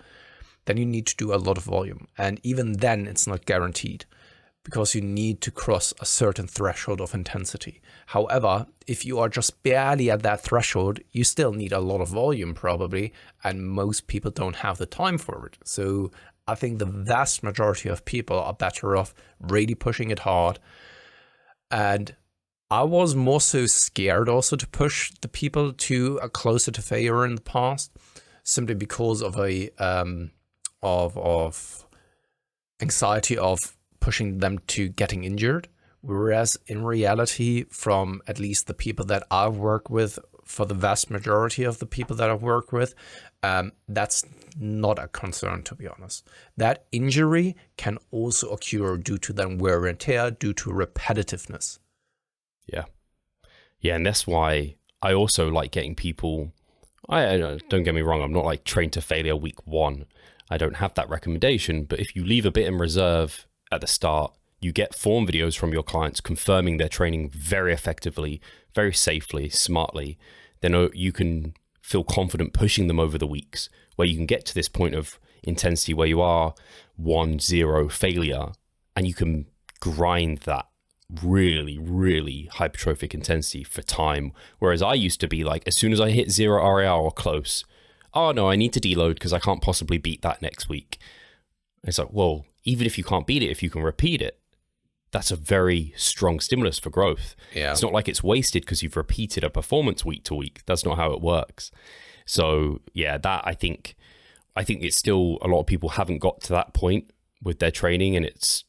then you need to do a lot of volume, and even then it's not guaranteed, because you need to cross a certain threshold of intensity. However, if you are just barely at that threshold, you still need a lot of volume probably, and most people don't have the time for it. So I think the vast majority of people are better off really pushing it hard, And I was more so scared also to push the people to a closer to failure in the past, simply because of a of anxiety of pushing them to getting injured. Whereas in reality, from at least the people that I've worked with, for the vast majority of the people that I've worked with, that's not a concern, to be honest. That injury can also occur due to then wear and tear, due to repetitiveness. Yeah, and that's why I also like getting people. I don't get me wrong, I'm not like train to failure week 1. I don't have that recommendation, but if you leave a bit in reserve at the start, you get form videos from your clients confirming they're training very effectively, very safely, smartly. Then you can feel confident pushing them over the weeks, where you can get to this point of intensity where you are 1-0 failure, and you can grind that really, really hypertrophic intensity for time. Whereas I used to be like, as soon as I hit 0 RAR or close, oh no, I need to deload because I can't possibly beat that next week. It's like, well, even if you can't beat it, if you can repeat it, that's a very strong stimulus for growth. Yeah. It's not like it's wasted because you've repeated a performance week to week. That's not how it works. So yeah, that I think it's still, a lot of people haven't got to that point with their training, and it's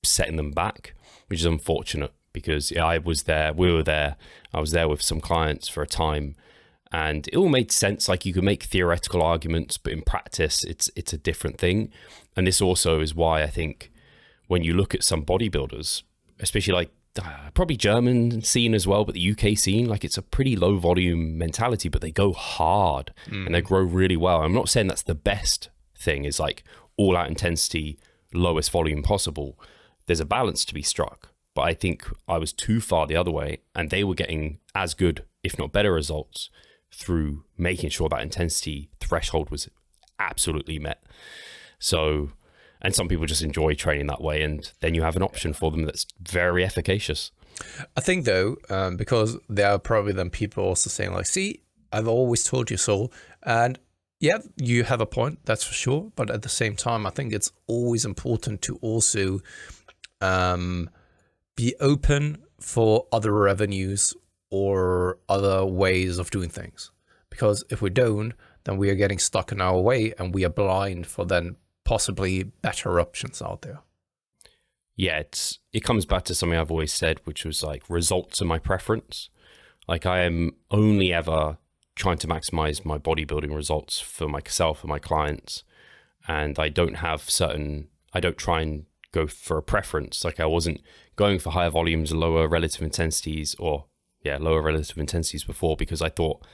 setting them back, which is unfortunate because I was there with some clients for a time, and it all made sense. Like, you can make theoretical arguments, but in practice, it's a different thing. And this also is why I think when you look at some bodybuilders, especially like probably German scene as well, but the UK scene, like, it's a pretty low volume mentality, but they go hard and they grow really well. I'm not saying that's the best thing, is like all out intensity, lowest volume possible. There's a balance to be struck, but I think I was too far the other way, and they were getting as good, if not better, results through making sure that intensity threshold was absolutely met. So, and some people just enjoy training that way, and then you have an option for them that's very efficacious. I think though, because there are probably then people also saying like, see, I've always told you so. And yeah, you have a point, that's for sure. But at the same time, I think it's always important to also be open for other revenues or other ways of doing things. Because if we don't, then we are getting stuck in our way, and we are blind for then possibly better options out there. Yeah, it comes back to something I've always said, which was like, results are my preference. Like, I am only ever trying to maximize my bodybuilding results for myself and my clients. And I don't try and go for a preference. Like, I wasn't going for higher volumes, lower relative intensities before, because I thought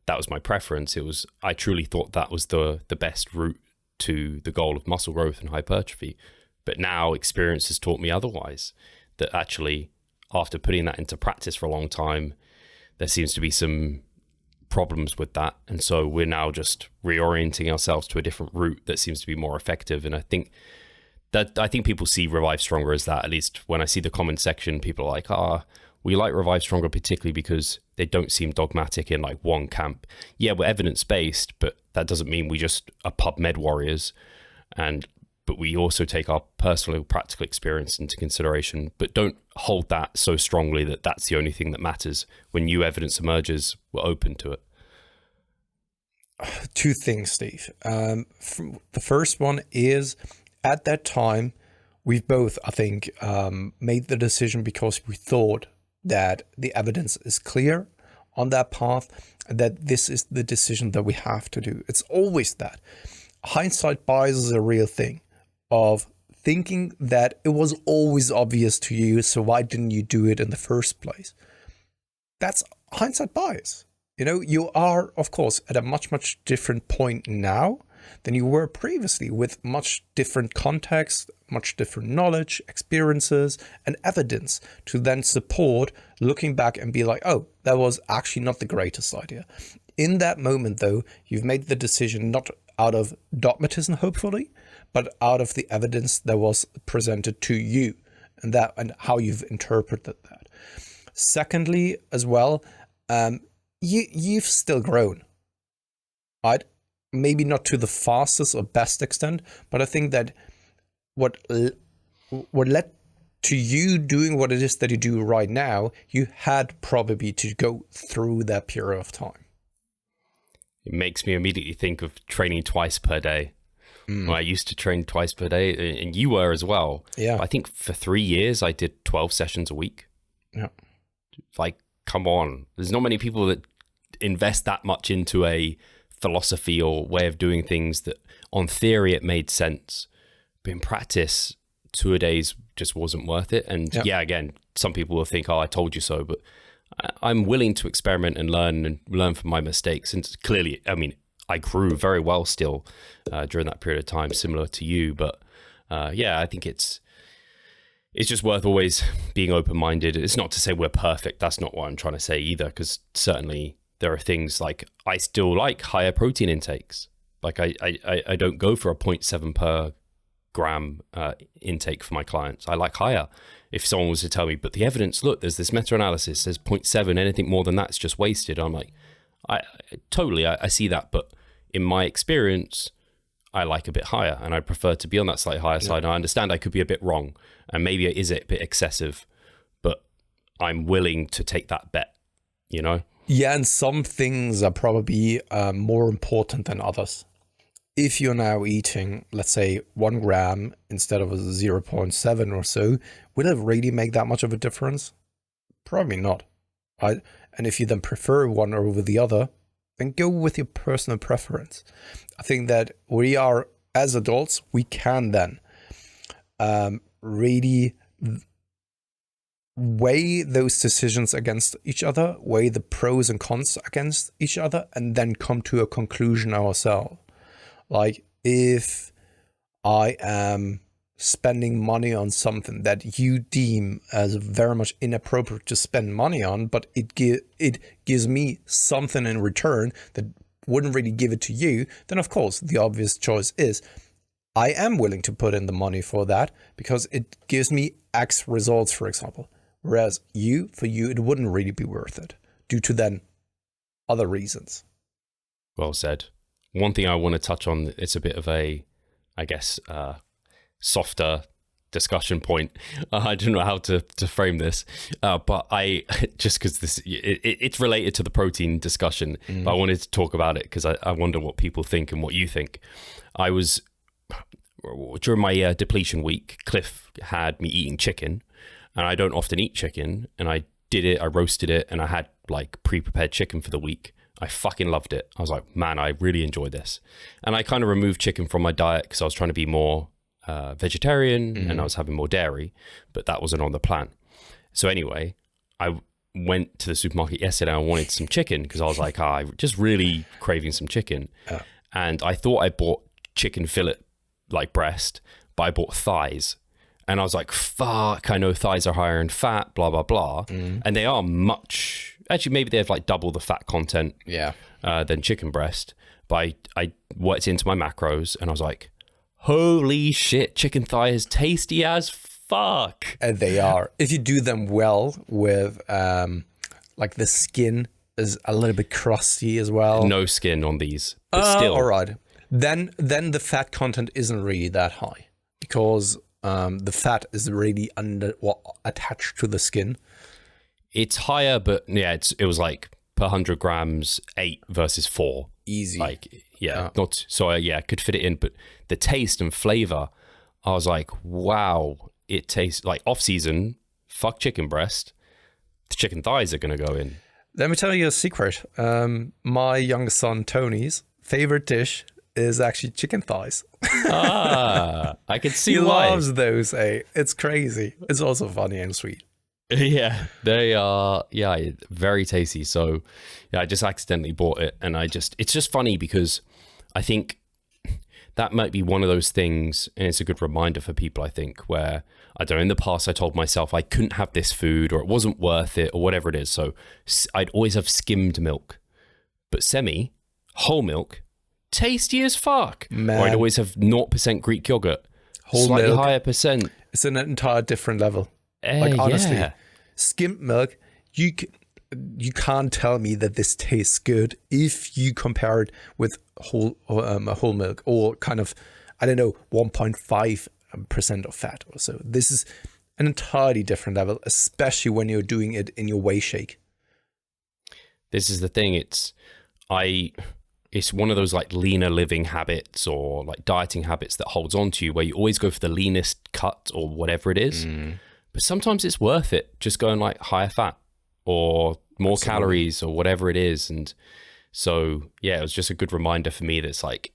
that was my preference. I truly thought that was the best route to the goal of muscle growth and hypertrophy. But now experience has taught me otherwise, that actually, after putting that into practice for a long time, there seems to be some problems with that. And so we're now just reorienting ourselves to a different route that seems to be more effective. And I think people see Revive Stronger as that. At least when I see the comment section, people are like, we like Revive Stronger particularly because they don't seem dogmatic in like one camp. Yeah, we're evidence-based, but that doesn't mean we just are PubMed warriors. But we also take our personal practical experience into consideration, but don't hold that so strongly that that's the only thing that matters. When new evidence emerges, we're open to it. Two things, Steve. The first one is, at that time, we've both, I think, made the decision because we thought that the evidence is clear on that path, that this is the decision that we have to do. It's always that. Hindsight bias is a real thing, of thinking that it was always obvious to you, so why didn't you do it in the first place? That's hindsight bias. You know, you are, of course, at a much, much different point now than you were previously, with much different context, much different knowledge, experiences, and evidence to then support looking back and be like, oh, that was actually not the greatest idea. In that moment, though, you've made the decision not out of dogmatism, hopefully, but out of the evidence that was presented to you, and how you've interpreted that. Secondly, as well, you've still grown, right? Maybe not to the fastest or best extent, but I think that what led to you doing what it is that you do right now, you had probably to go through that period of time. It makes me immediately think of training twice per day. Well, I used to train twice per day, and you were as well. Yeah. I think for 3 years, I did 12 sessions a week. Yeah. Like, come on. There's not many people that invest that much into a philosophy or way of doing things that on theory it made sense, but in practice 2 a days just wasn't worth it. And yeah, again, some people will think, oh, I told you so, but I'm willing to experiment and learn from my mistakes. And clearly, I mean, I grew very well still during that period of time, similar to you. But yeah, I think it's just worth always being open-minded. It's not to say we're perfect. That's not what I'm trying to say either, because certainly there are things like I still like higher protein intakes. Like I don't go for a 0.7 per gram intake for my clients. I like higher. If someone was to tell me, but the evidence, look, there's this meta-analysis, there's 0.7, anything more than that's just wasted. I'm like, I see that, but in my experience, I like a bit higher, and I prefer to be on that slightly higher side. And I understand I could be a bit wrong, and maybe it is a bit excessive, but I'm willing to take that bet, you know? Yeah, and some things are probably more important than others. If you're now eating, let's say, 1 gram instead of a 0.7 or so, will it really make that much of a difference? Probably not. Right? And if you then prefer one over the other, then go with your personal preference. I think that we are, as adults, we can then really weigh those decisions against each other, weigh the pros and cons against each other, and then come to a conclusion ourselves. Like, if I am spending money on something that you deem as very much inappropriate to spend money on, but it gives me something in return that wouldn't really give it to you, then of course the obvious choice is I am willing to put in the money for that because it gives me X results, for example. Whereas for you, it wouldn't really be worth it due to then other reasons. Well said. One thing I want to touch on, it's a bit of a, I guess, softer discussion point. I don't know how to frame this, but just because it's related to the protein discussion, but I wanted to talk about it because I wonder what people think and what you think. I was, during my depletion week, Cliff had me eating chicken, and I don't often eat chicken, and I did it, I roasted it, and I had like pre-prepared chicken for the week. I fucking loved it. I was like, man, I really enjoy this. And I kind of removed chicken from my diet because I was trying to be more vegetarian and I was having more dairy, but that wasn't on the plan. So anyway, I went to the supermarket yesterday and I wanted some chicken because I was like, I'm just really craving some chicken. And I thought I bought chicken fillet, like breast, but I bought thighs. And I was like, fuck, I know thighs are higher in fat, blah, blah, blah. And they are much, actually, maybe they have like double the fat content than chicken breast. But I worked into my macros and I was like, holy shit, chicken thigh is tasty as fuck. And they are. If you do them well with, like the skin is a little bit crusty as well. No skin on these, but still. All right. Then the fat content isn't really that high because the fat is really attached to the skin. It's higher, but yeah, it was like per 100 grams, 8 versus 4. Easy. Like, not so. Yeah, I could fit it in, but the taste and flavor, I was like, wow, it tastes like off season. Fuck chicken breast. The chicken thighs are gonna go in. Let me tell you a secret. My youngest son Tony's favorite dish is actually chicken thighs. I can see he why. He loves those. It's crazy. It's also funny and sweet. Yeah, they are. Yeah, very tasty. So, yeah, I just accidentally bought it, and it's just funny because I think that might be one of those things, and it's a good reminder for people. I think where I don't know, in the past I told myself I couldn't have this food, or it wasn't worth it, or whatever it is. So I'd always have skimmed milk, but whole milk, tasty as fuck. Man. Or I'd always have 0% Greek yogurt, Whole slightly milk. higher percent. It's an entire different level. Like honestly, skimmed milk, you can't tell me that this tastes good if you compare it with whole milk or kind of, I don't know, 1.5% of fat or so. This is, an entirely different level, especially when you're doing it in your whey shake. This is the thing. It's one of those like leaner living habits or like dieting habits that holds on to you, where you always go for the leanest cut or whatever it is. But sometimes it's worth it just going like higher fat or more calories or whatever it is. And so, yeah, it was just a good reminder for me that it's like,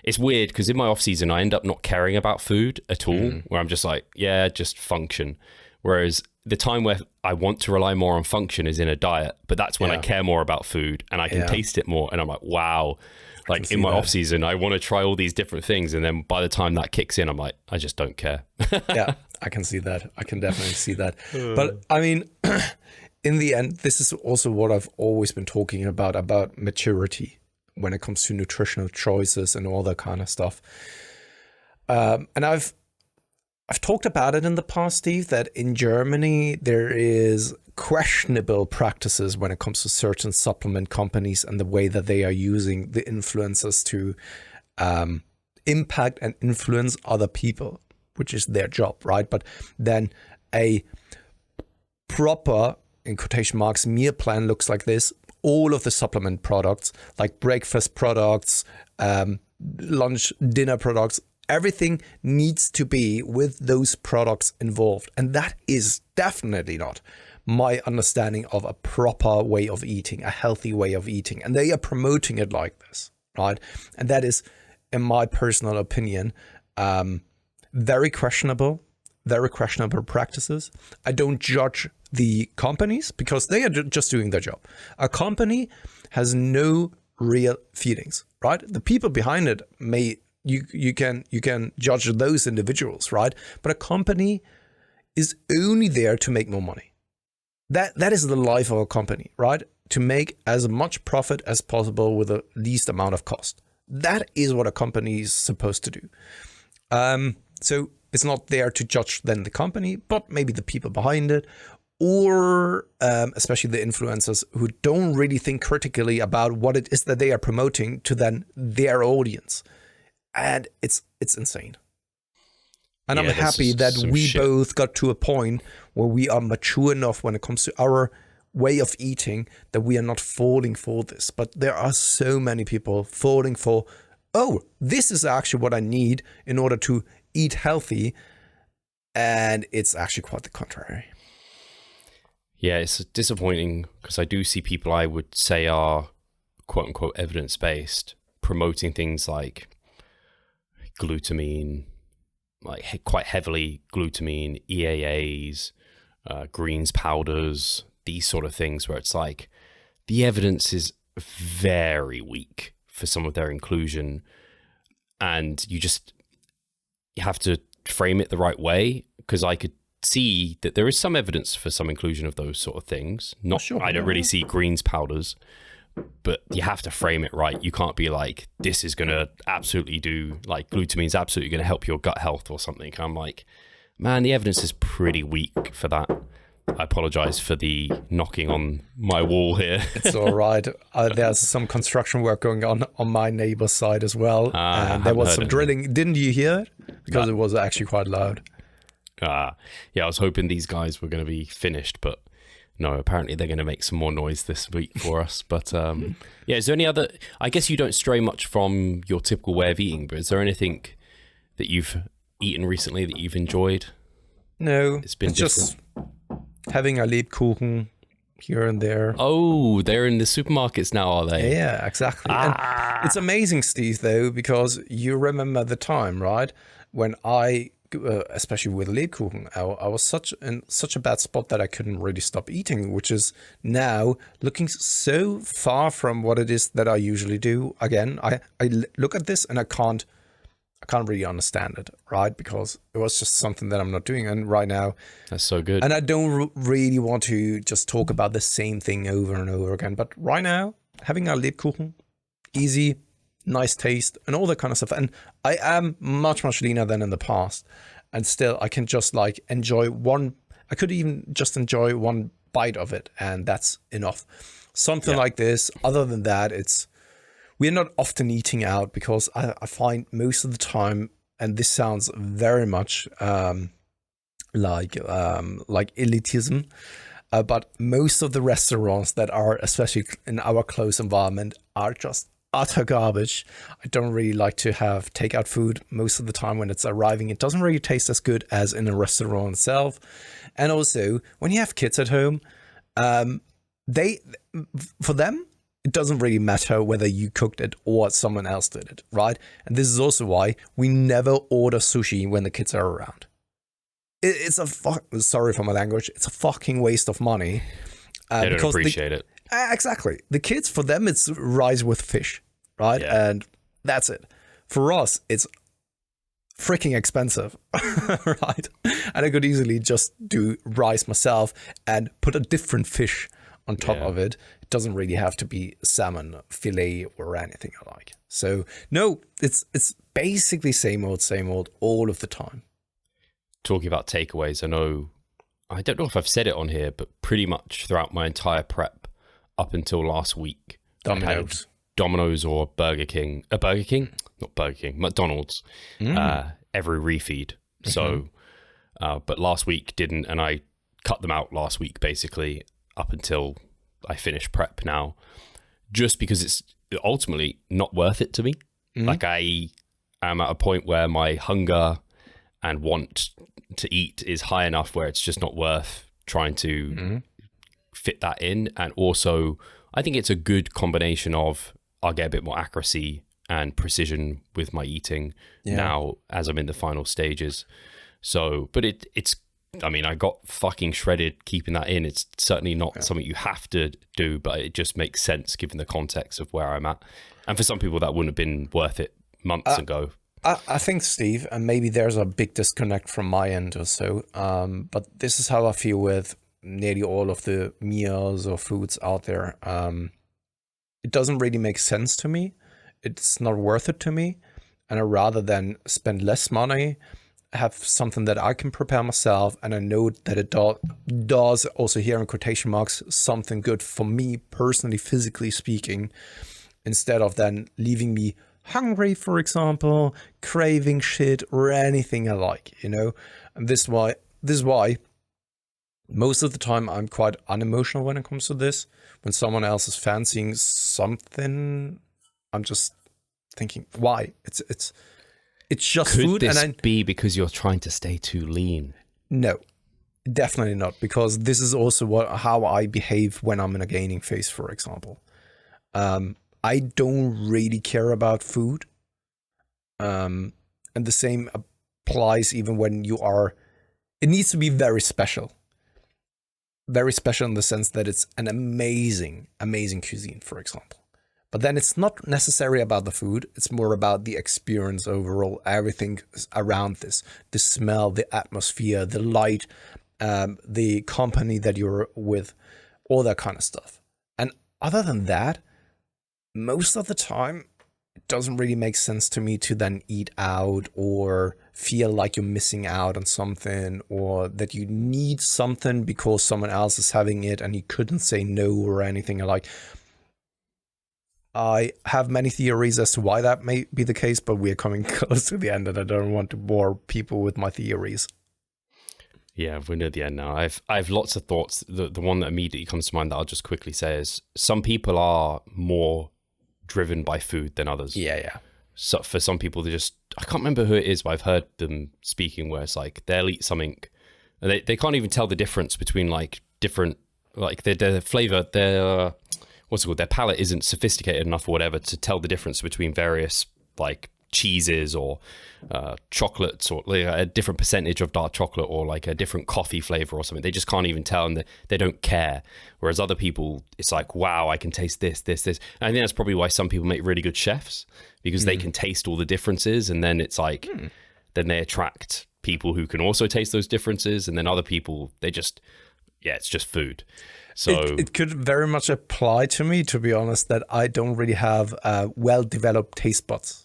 it's weird because in my off season, I end up not caring about food at all, where I'm just like, yeah, just function. Whereas the time where I want to rely more on function is in a diet, but that's when I care more about food and I can taste it more. And I'm like, wow, like in my off season, I want to try all these different things. And then by the time that kicks in, I'm like, I just don't care. Yeah, I can see that. I can definitely see that. But I mean, in the end, this is also what I've always been talking about maturity when it comes to nutritional choices and all that kind of stuff. And I've talked about it in the past, Steve, that in Germany, there is questionable practices when it comes to certain supplement companies and the way that they are using the influencers to impact and influence other people, which is their job, right? But then a proper, in quotation marks, meal plan looks like this. All of the supplement products, like breakfast products, lunch, dinner products, everything needs to be with those products involved. And that is definitely not my understanding of a proper way of eating, a healthy way of eating. And they are promoting it like this, right? And that is, in my personal opinion, very questionable practices. I don't judge the companies because they are just doing their job. A company has no real feelings, right? The people behind it you can judge those individuals, right? But a company is only there to make more money. That is the life of a company, right? To make as much profit as possible with the least amount of cost. That is what a company is supposed to do. So it's not there to judge then the company, but maybe the people behind it, or especially the influencers who don't really think critically about what it is that they are promoting to then their audience. And it's insane. And I'm happy that we both got to a point where we are mature enough when it comes to our way of eating that we are not falling for this. But there are so many people falling for, oh, this is actually what I need in order to eat healthy. And it's actually quite the contrary. Yeah, it's disappointing because I do see people I would say are quote unquote evidence-based promoting things like glutamine, like quite heavily glutamine, EAAs, greens powders, these sort of things where it's like the evidence is very weak for some of their inclusion, and you have to frame it the right way, because I could see that there is some evidence for some inclusion of those sort of things. I don't really see greens powders, but you have to frame it right. You can't be like, this is going to absolutely do, like glutamine's absolutely going to help your gut health or something. I'm like, man, the evidence is pretty weak for that. I apologize for the knocking on my wall here. It's all right. There's some construction work going on my neighbor's side as well. And there was some drilling. Didn't you hear it? Because it was actually quite loud. Yeah, I was hoping these guys were going to be finished, but no, apparently they're going to make some more noise this week for us. But yeah, is there any other, I guess you don't stray much from your typical way of eating, but is there anything that you've eaten recently that you've enjoyed? No, it's been just having a Lebkuchen here and there. Oh, they're in the supermarkets now, are they? Yeah, exactly. And it's amazing, Steve, though, because you remember the time, right? When I, especially with Lebkuchen, I was in such a bad spot that I couldn't really stop eating, which is now looking so far from what it is that I usually do. Again, I look at this and I can't really understand it, right? Because it was just something that I'm not doing. And right now, that's so good. And I don't really want to just talk about the same thing over and over again. But right now, having a Lebkuchen, easy, nice taste, and all that kind of stuff. And I am much, much leaner than in the past. And still, I can just like enjoy I could even just enjoy one bite of it. And that's enough. Something like this. Other than that, we're not often eating out because I find most of the time, and this sounds very much like elitism. But most of the restaurants that are, especially in our close environment, are just utter garbage. I don't really like to have takeout food most of the time when it's arriving. It doesn't really taste as good as in a restaurant itself. And also, when you have kids at home, for them, it doesn't really matter whether you cooked it or someone else did it, right? And this is also why we never order sushi when the kids are around. It's sorry for my language. It's a fucking waste of money. They don't appreciate it. Exactly. The kids, for them, it's rice with fish, right? Yeah. And that's it. For us, it's freaking expensive, right? And I could easily just do rice myself and put a different fish on top of it. It doesn't really have to be salmon, fillet, or anything I like. So, no, it's basically same old all of the time. Talking about takeaways, I don't know if I've said it on here, but pretty much throughout my entire prep up until last week, Domino's or McDonald's, every refeed. So, but last week didn't, and I cut them out last week basically up until I finished prep now, just because it's ultimately not worth it to me. Like I am at a point where my hunger and want to eat is high enough where it's just not worth trying to fit that in. And also, I think it's a good combination of I'll get a bit more accuracy and precision with my eating now as I'm in the final stages. So, but it's, I mean, I got fucking shredded keeping that in. It's certainly not something you have to do, but it just makes sense given the context of where I'm at. And for some people, that wouldn't have been worth it months ago. I think, Steve, and maybe there's a big disconnect from my end or so, but this is how I feel with nearly all of the meals or foods out there. It doesn't really make sense to me. It's not worth it to me. And I'd rather than spend less money, have something that I can prepare myself, and I know that it does also, here in quotation marks, something good for me personally, physically speaking, instead of then leaving me hungry, for example, craving shit or anything I like, you know. And this is why most of the time I'm quite unemotional when it comes to this. When someone else is fancying something, I'm just thinking, why? It's just Could food. This and be because you're trying to stay too lean? No, definitely not. Because this is also how I behave when I'm in a gaining phase, for example. I don't really care about food. And the same applies even when it needs to be very special. Very special in the sense that it's an amazing, amazing cuisine, for example. But then it's not necessarily about the food. It's more about the experience overall, everything around this. The smell, the atmosphere, the light, the company that you're with, all that kind of stuff. And other than that, most of the time, it doesn't really make sense to me to then eat out or feel like you're missing out on something, or that you need something because someone else is having it and you couldn't say no or anything. Like, I have many theories as to why that may be the case, but we're coming close to the end and I don't want to bore people with my theories. Yeah, we're near the end now. I have lots of thoughts. The one that immediately comes to mind that I'll just quickly say is some people are more driven by food than others. Yeah. So for some people, I can't remember who it is, but I've heard them speaking where it's like they'll eat something and they can't even tell the difference between like different, like their flavor, their palate isn't sophisticated enough or whatever to tell the difference between various like cheeses or chocolates, or like a different percentage of dark chocolate or like a different coffee flavor or something. They just can't even tell, and they don't care. Whereas other people, it's like, wow, I can taste this. And I think that's probably why some people make really good chefs, because they can taste all the differences, and then it's like, then they attract people who can also taste those differences, and then other people, it's just food. So it could very much apply to me, to be honest, that I don't really have well-developed taste buds.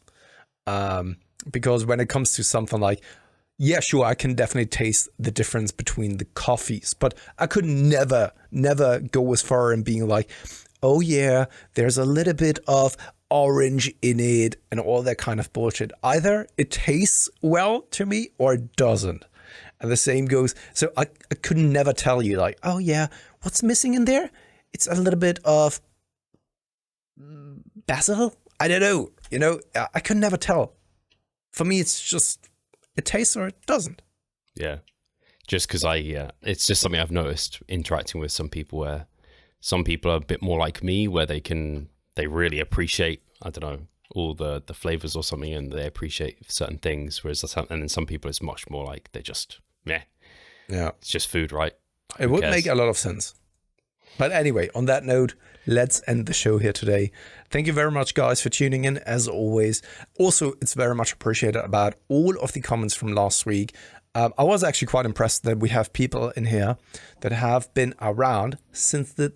Because when it comes to something like, yeah, sure, I can definitely taste the difference between the coffees, but I could never go as far in being like, oh yeah, there's a little bit of orange in it and all that kind of bullshit. Either it tastes well to me or it doesn't. And the same goes. So I could never tell you like, oh yeah, what's missing in there? It's a little bit of basil. I don't know. You know, I could never tell. For me, it's just it tastes or it doesn't. Yeah. Just because it's just something I've noticed interacting with some people where some people are a bit more like me, where they really appreciate, I don't know, all the flavors or something, and they appreciate certain things. Whereas, and then some people, it's much more like they're just meh. Yeah. It's just food, right? It would make a lot of sense. But anyway, on that note, let's end the show here today. Thank you very much, guys, for tuning in, as always. Also, it's very much appreciated about all of the comments from last week. I was actually quite impressed that we have people in here that have been around since the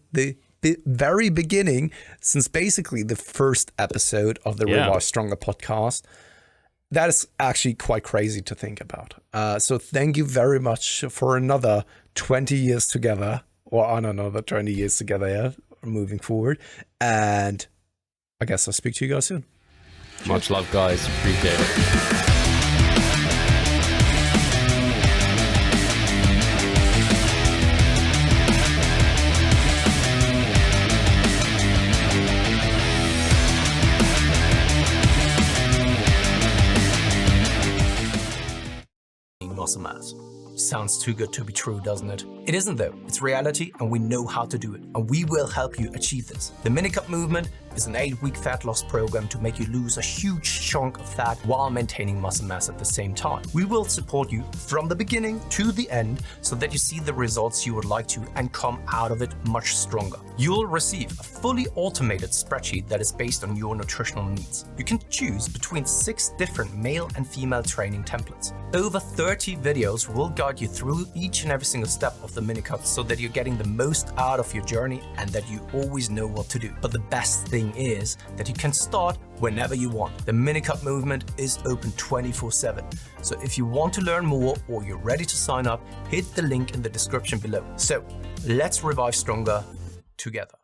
very beginning, since basically the first episode of the Revive Stronger podcast. That is actually quite crazy to think about. So thank you very much for another 20 years together, or on another 20 years together, moving forward. And I guess I'll speak to you guys soon. Much love, guys. Appreciate it. Muscle mass. Sounds too good to be true, doesn't it? It isn't though. It's reality and we know how to do it. And we will help you achieve this. The Minicut Movement is an 8-week fat loss program to make you lose a huge chunk of fat while maintaining muscle mass at the same time. We will support you from the beginning to the end so that you see the results you would like to and come out of it much stronger. You'll receive a fully automated spreadsheet that is based on your nutritional needs. You can choose between 6 different male and female training templates. Over 30 videos will guide you through each and every single step of the Minicut so that you're getting the most out of your journey and that you always know what to do. But the best thing is that you can start whenever you want. The Minicut Movement is open 24/7. So if you want to learn more or you're ready to sign up, hit the link in the description below. So let's revive stronger together.